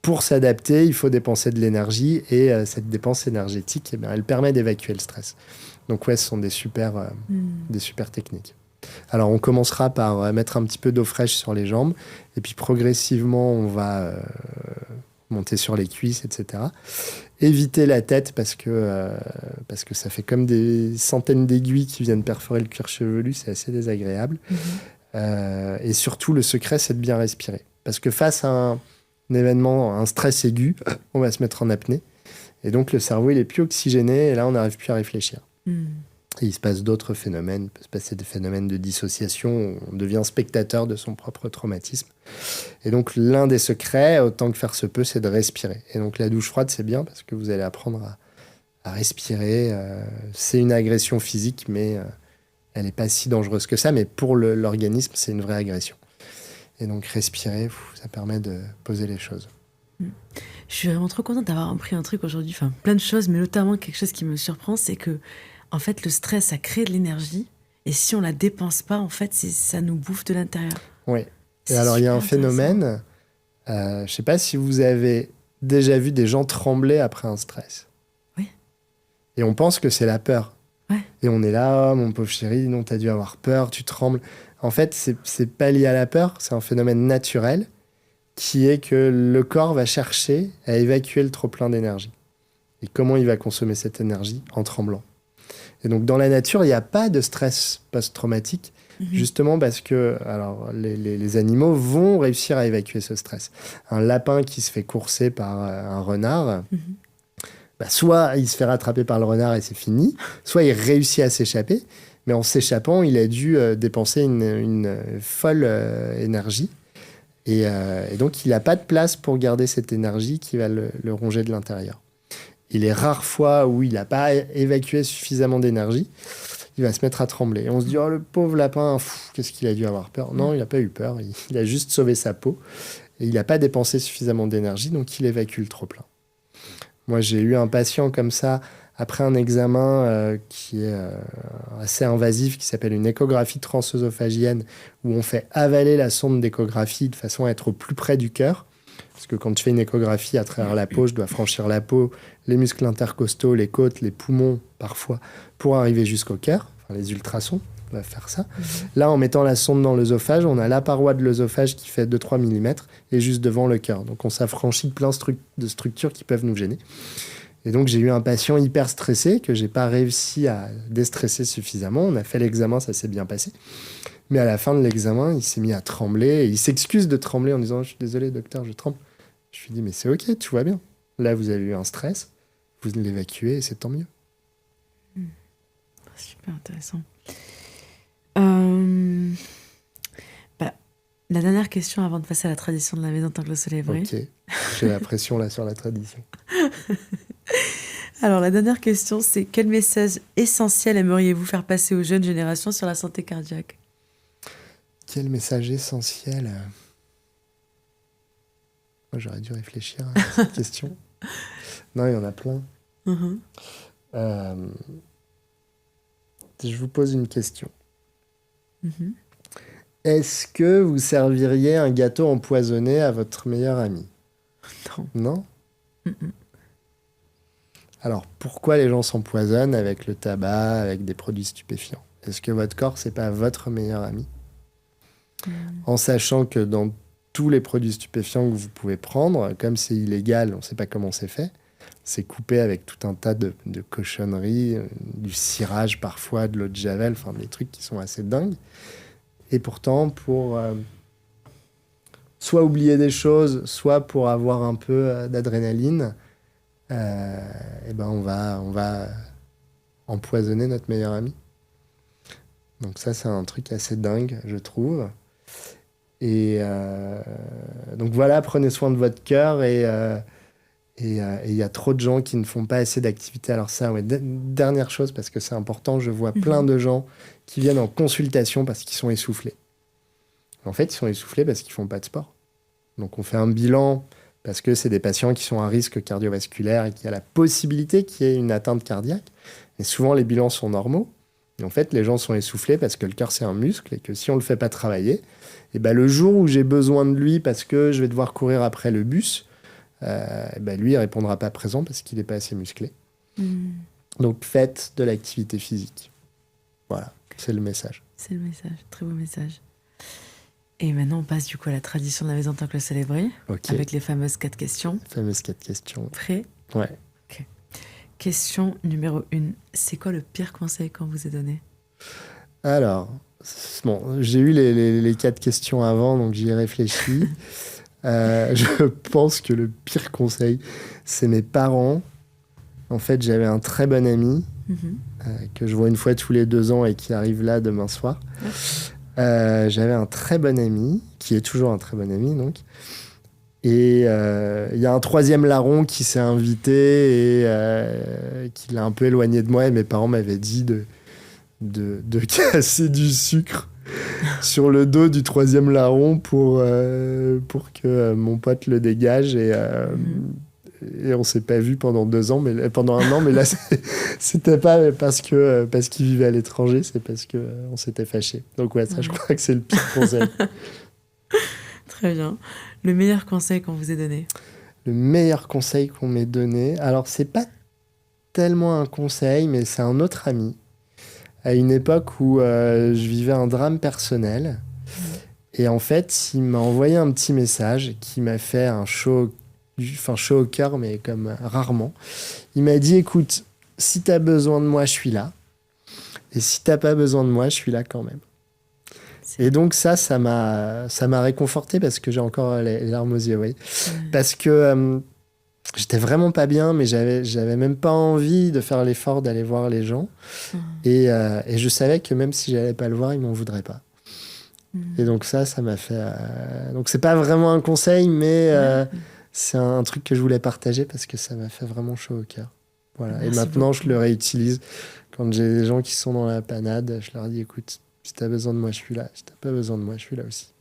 pour s'adapter, il faut dépenser de l'énergie et cette dépense énergétique, elle permet d'évacuer le stress. Donc ouais, ce sont des super techniques. Alors, on commencera par mettre un petit peu d'eau fraîche sur les jambes et puis progressivement, on va monter sur les cuisses, etc. Éviter la tête parce que ça fait comme des centaines d'aiguilles qui viennent perforer le cuir chevelu, c'est assez désagréable. Et surtout, le secret, c'est de bien respirer. Parce que face à un événement, un stress aigu, on va se mettre en apnée. Et donc, le cerveau, il est plus oxygéné et là, on n'arrive plus à réfléchir. Et il se passe d'autres phénomènes. Il peut se passer des phénomènes de dissociation. On devient spectateur de son propre traumatisme. Et donc, l'un des secrets, autant que faire se peut, c'est de respirer. Et donc, la douche froide, c'est bien parce que vous allez apprendre à respirer. C'est une agression physique, mais elle n'est pas si dangereuse que ça. Mais pour l'organisme, c'est une vraie agression. Et donc, respirer, ça permet de poser les choses. Je suis vraiment trop contente d'avoir appris un truc aujourd'hui. Enfin, plein de choses, mais notamment quelque chose qui me surprend, c'est que en fait, le stress, ça crée de l'énergie. Et si on la dépense pas, en fait, ça nous bouffe de l'intérieur. Oui. Et alors, il y a un phénomène. Je ne sais pas si vous avez déjà vu des gens trembler après un stress. Oui. Et on pense que c'est la peur. Ouais. Et on est là, oh, mon pauvre chéri, non, t'as dû avoir peur, tu trembles. En fait, c'est pas lié à la peur, c'est un phénomène naturel qui est que le corps va chercher à évacuer le trop-plein d'énergie. Et comment il va consommer cette énergie ? En tremblant. Et donc, dans la nature, il n'y a pas de stress post-traumatique, justement parce que alors, les animaux vont réussir à évacuer ce stress. Un lapin qui se fait courser par un renard, soit il se fait rattraper par le renard et c'est fini, soit il réussit à s'échapper, mais en s'échappant, il a dû dépenser une folle énergie. Et donc, il n'a pas de place pour garder cette énergie qui va le ronger de l'intérieur. Et les rares fois où il n'a pas évacué suffisamment d'énergie, il va se mettre à trembler. Et on se dit, oh, le pauvre lapin, qu'est-ce qu'il a dû avoir peur ? Non, il n'a pas eu peur. Il a juste sauvé sa peau. Et il n'a pas dépensé suffisamment d'énergie, donc il évacue le trop-plein. Moi, j'ai eu un patient comme ça, après un examen qui est assez invasif, qui s'appelle une échographie transœsophagienne, où on fait avaler la sonde d'échographie de façon à être au plus près du cœur. Parce que quand je fais une échographie à travers la peau, je dois franchir la peau, les muscles intercostaux, les côtes, les poumons parfois, pour arriver jusqu'au cœur, enfin les ultrasons. va faire ça. Là, en mettant la sonde dans l'œsophage, on a la paroi de l'œsophage qui fait 2-3 mm et juste devant le cœur. Donc, on s'affranchit de plein de structures qui peuvent nous gêner. Et donc, j'ai eu un patient hyper stressé que je n'ai pas réussi à déstresser suffisamment. On a fait l'examen, ça s'est bien passé. Mais à la fin de l'examen, il s'est mis à trembler. Et il s'excuse de trembler en disant « Je suis désolé, docteur, je tremble. » Je lui dis « Mais c'est OK, tout va bien. Là, vous avez eu un stress. Vous l'évacuez et c'est tant mieux. » Super intéressant. La dernière question avant de passer à la tradition de la maison tant que le soleil brille. Ok, j'ai la pression là sur la tradition. Alors la dernière question, c'est quel message essentiel aimeriez-vous faire passer aux jeunes générations sur la santé cardiaque ? Quel message essentiel ? Moi, j'aurais dû réfléchir à cette question. Non, il y en a plein. Je vous pose une question. Est-ce que vous serviriez un gâteau empoisonné à votre meilleur ami ? Non ? Alors, pourquoi les gens s'empoisonnent avec le tabac, avec des produits stupéfiants ? Est-ce que votre corps, c'est pas votre meilleur ami ? En sachant que dans tous les produits stupéfiants que vous pouvez prendre, comme c'est illégal, on ne sait pas comment c'est fait, c'est coupé avec tout un tas de cochonneries, du cirage parfois, de l'eau de javel, enfin des trucs qui sont assez dingues. Et pourtant, pour soit oublier des choses, soit pour avoir un peu d'adrénaline, et ben on va empoisonner notre meilleur ami. Donc ça, c'est un truc assez dingue, je trouve. Et donc voilà, prenez soin de votre cœur et il y a trop de gens qui ne font pas assez d'activités. Alors ça, ouais, dernière chose, parce que c'est important, je vois plein de gens qui viennent en consultation parce qu'ils sont essoufflés. En fait, ils sont essoufflés parce qu'ils ne font pas de sport. Donc on fait un bilan parce que c'est des patients qui sont à risque cardiovasculaire et qui a la possibilité qu'il y ait une atteinte cardiaque. Et souvent, les bilans sont normaux. Et en fait, les gens sont essoufflés parce que le cœur, c'est un muscle et que si on ne le fait pas travailler, et ben, le jour où j'ai besoin de lui parce que je vais devoir courir après le bus, lui, il ne répondra pas présent parce qu'il n'est pas assez musclé. Donc, faites de l'activité physique. Voilà, c'est le message. C'est le message, très beau message. Et maintenant, on passe du coup à la tradition de la maison tant que le soleil brille, avec les fameuses 4 questions. Les fameuses 4 questions. Prêt ? Ouais. Ok. Question numéro 1. C'est quoi le pire conseil qu'on vous ait donné ? Alors, bon, j'ai eu les 4 questions avant, donc j'y ai réfléchi. Je pense que le pire conseil, c'est mes parents. En fait, j'avais un très bon ami que je vois une fois tous les 2 ans et qui arrive là demain soir. J'avais un très bon ami, qui est toujours un très bon ami, donc. Et il y a un 3e larron qui s'est invité et qui l'a un peu éloigné de moi. Et mes parents m'avaient dit de casser du sucre sur le dos du 3e larron pour que mon pote le dégage. Et on s'est pas vu pendant 2 ans, pendant 1 an. Mais là, c'était pas parce qu'il vivait à l'étranger, c'est parce qu'on s'était fâchés. Donc ouais, ça, je crois que c'est le pire conseil. Très bien. Le meilleur conseil qu'on vous ait donné ? Le meilleur conseil qu'on m'ait donné, alors c'est pas tellement un conseil, mais c'est un autre ami. À une époque où je vivais un drame personnel. Et en fait, il m'a envoyé un petit message qui m'a fait un chaud au cœur, mais comme rarement. Il m'a dit, écoute, si t'as besoin de moi, je suis là. Et si t'as pas besoin de moi, je suis là quand même. Et donc ça m'a réconforté parce que j'ai encore les larmes aux yeux, oui. Parce que j'étais vraiment pas bien, mais j'avais même pas envie de faire l'effort d'aller voir les gens. Et je savais que même si j'allais pas le voir, ils m'en voudraient pas. Et donc ça m'a fait... Donc c'est pas vraiment un conseil, mais c'est un truc que je voulais partager parce que ça m'a fait vraiment chaud au cœur. Voilà. Et maintenant, je le réutilise. Quand j'ai des gens qui sont dans la panade, je leur dis, écoute, si t'as besoin de moi, je suis là. Si t'as pas besoin de moi, je suis là aussi.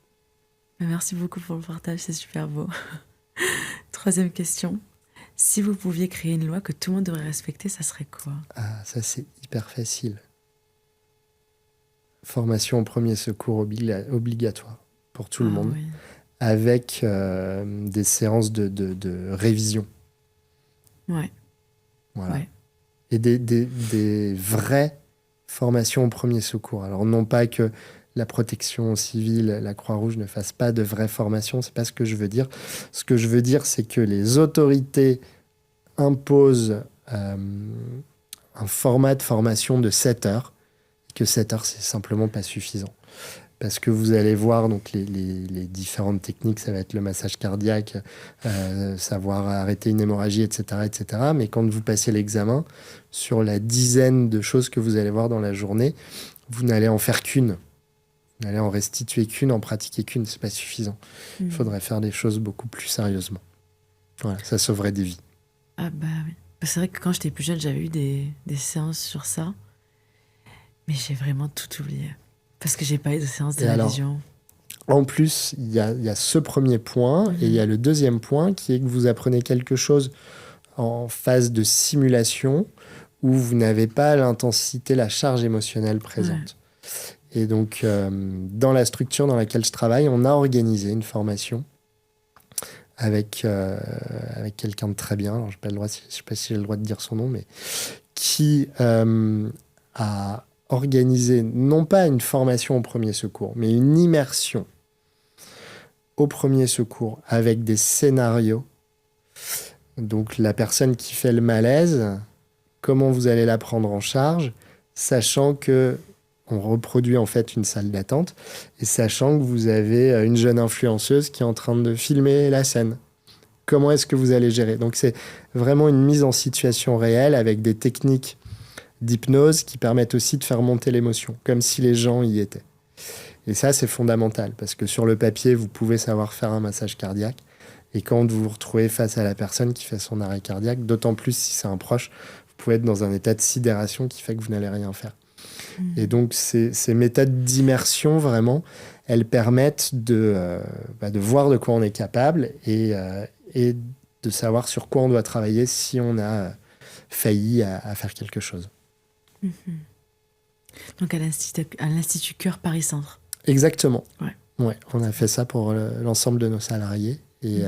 Merci beaucoup pour le partage, c'est super beau. 3e question. Si vous pouviez créer une loi que tout le monde devrait respecter, ça serait quoi ? Ah, ça c'est hyper facile. Formation en premier secours obligatoire pour tout le monde, oui. Avec des séances de révision. Ouais. Voilà. Ouais. Et des vraies formation au premier secours. Alors non pas que la protection civile, la Croix-Rouge ne fasse pas de vraie formation, c'est pas ce que je veux dire. Ce que je veux dire, c'est que les autorités imposent un format de formation de 7 heures, et que 7 heures, c'est simplement pas suffisant. Parce que vous allez voir donc les différentes techniques, ça va être le massage cardiaque, savoir arrêter une hémorragie, etc., etc. Mais quand vous passez l'examen, sur la dizaine de choses que vous allez voir dans la journée, vous n'allez en faire qu'une. Vous n'allez en restituer qu'une, en pratiquer qu'une, c'est pas suffisant. Il faudrait faire des choses beaucoup plus sérieusement. Voilà, ça sauverait des vies. Ah bah oui. C'est vrai que quand j'étais plus jeune, j'avais eu des séances sur ça. Mais j'ai vraiment tout oublié. Parce que j'ai pas eu de séance de révision. En plus, il y a ce premier point, et il y a le deuxième point qui est que vous apprenez quelque chose en phase de simulation où vous n'avez pas l'intensité, la charge émotionnelle présente. Ouais. Et donc, dans la structure dans laquelle je travaille, on a organisé une formation avec quelqu'un de très bien. Alors, je ne sais pas si j'ai le droit de dire son nom, mais qui a organisé non pas une formation au premier secours, mais une immersion au premier secours avec des scénarios. Donc la personne qui fait le malaise, comment vous allez la prendre en charge, sachant que on reproduit en fait une salle d'attente et sachant que vous avez une jeune influenceuse qui est en train de filmer la scène. Comment est-ce que vous allez gérer? Donc c'est vraiment une mise en situation réelle avec des techniques d'hypnose qui permettent aussi de faire monter l'émotion, comme si les gens y étaient. Et ça, c'est fondamental, parce que sur le papier, vous pouvez savoir faire un massage cardiaque, et quand vous vous retrouvez face à la personne qui fait son arrêt cardiaque, d'autant plus si c'est un proche, vous pouvez être dans un état de sidération qui fait que vous n'allez rien faire. Et donc, ces méthodes d'immersion, vraiment, elles permettent de voir de quoi on est capable et de savoir sur quoi on doit travailler si on a failli à faire quelque chose. Donc à l'Institut Cœur Paris-Centre. Exactement. Ouais, on a fait ça pour l'ensemble de nos salariés et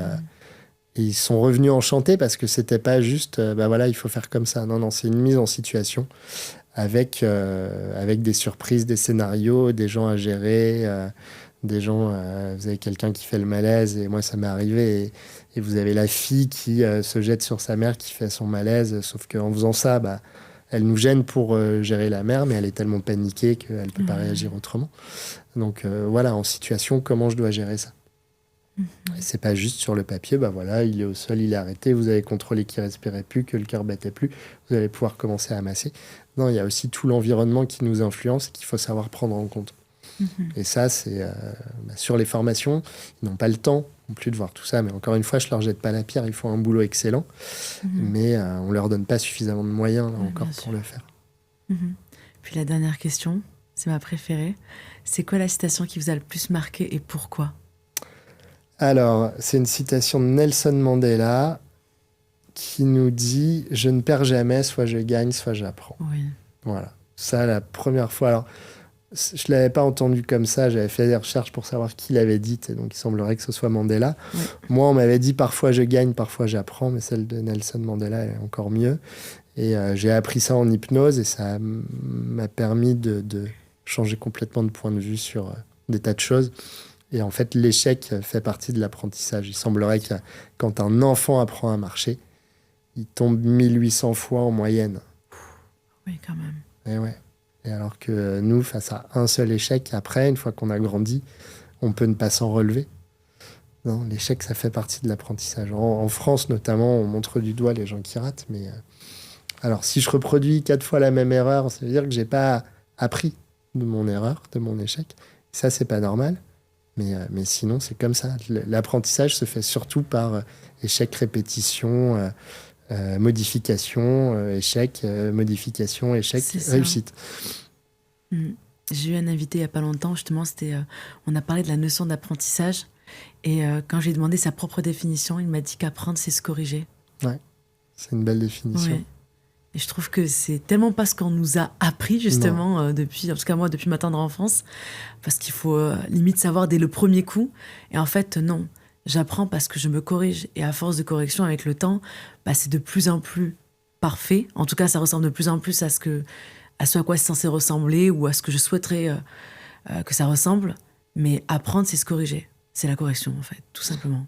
ils sont revenus enchantés parce que c'était pas juste il faut faire comme ça. Non, c'est une mise en situation avec des surprises, des scénarios, des gens à gérer, des gens. Vous avez quelqu'un qui fait le malaise et moi ça m'est arrivé et vous avez la fille qui se jette sur sa mère qui fait son malaise, sauf qu'en faisant ça, elle nous gêne pour gérer la mère, mais elle est tellement paniquée qu'elle ne peut pas réagir autrement. Donc en situation, comment je dois gérer ça? C'est pas juste sur le papier, il est au sol, il est arrêté, vous avez contrôlé qu'il respirait plus, que le cœur battait plus, vous allez pouvoir commencer à masser. Non, il y a aussi tout l'environnement qui nous influence et qu'il faut savoir prendre en compte. Et ça, c'est sur les formations, ils n'ont pas le temps non plus de voir tout ça, mais encore une fois, je leur jette pas la pierre, ils font un boulot excellent, mais on leur donne pas suffisamment de moyens là encore pour le faire. Puis la dernière question, c'est ma préférée, c'est quoi la citation qui vous a le plus marqué et pourquoi? Alors, c'est une citation de Nelson Mandela qui nous dit « Je ne perds jamais, soit je gagne, soit j'apprends ». Voilà, ça la première fois. Alors, je ne l'avais pas entendu comme ça, j'avais fait des recherches pour savoir qui l'avait dite, et donc il semblerait que ce soit Mandela. Moi, on m'avait dit « Parfois je gagne, parfois j'apprends », mais celle de Nelson Mandela, elle est encore mieux. Et j'ai appris ça en hypnose, et ça m'a permis de changer complètement de point de vue sur des tas de choses. Et en fait, l'échec fait partie de l'apprentissage. Il semblerait que quand un enfant apprend à marcher, il tombe 1800 fois en moyenne. Oui, quand même. Et ouais. Et alors que nous, face à un seul échec, après, une fois qu'on a grandi, on peut ne pas s'en relever. Non, l'échec, ça fait partie de l'apprentissage. En France, notamment, on montre du doigt les gens qui ratent. Mais alors, si je reproduis 4 fois la même erreur, ça veut dire que j'ai pas appris de mon erreur, de mon échec. Ça, c'est pas normal. Mais sinon, c'est comme ça. L'apprentissage se fait surtout par échec, répétition, modification, échec, modification, échec, réussite. J'ai eu un invité il n'y a pas longtemps, justement, on a parlé de la notion d'apprentissage. Et quand j'ai demandé sa propre définition, il m'a dit qu'apprendre, c'est se corriger. Ouais, c'est une belle définition. Ouais. Et je trouve que c'est tellement pas ce qu'on nous a appris, justement, depuis, en tout cas moi, depuis ma tendre enfance, parce qu'il faut limite savoir dès le premier coup. Et en fait, non, j'apprends parce que je me corrige. Et à force de correction, avec le temps, c'est de plus en plus parfait. En tout cas, ça ressemble de plus en plus à ce que à ce à quoi c'est censé ressembler ou à ce que je souhaiterais que ça ressemble. Mais apprendre, c'est se corriger. C'est la correction, en fait, tout simplement.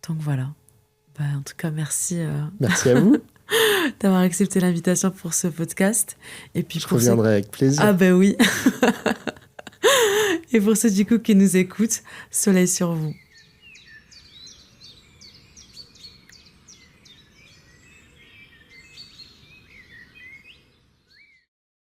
Donc voilà. En tout cas, merci. Merci à vous. D'avoir accepté l'invitation pour ce podcast. Et puis je reviendrai avec plaisir. Ah ben oui. Et pour ceux du coup qui nous écoutent, soleil sur vous.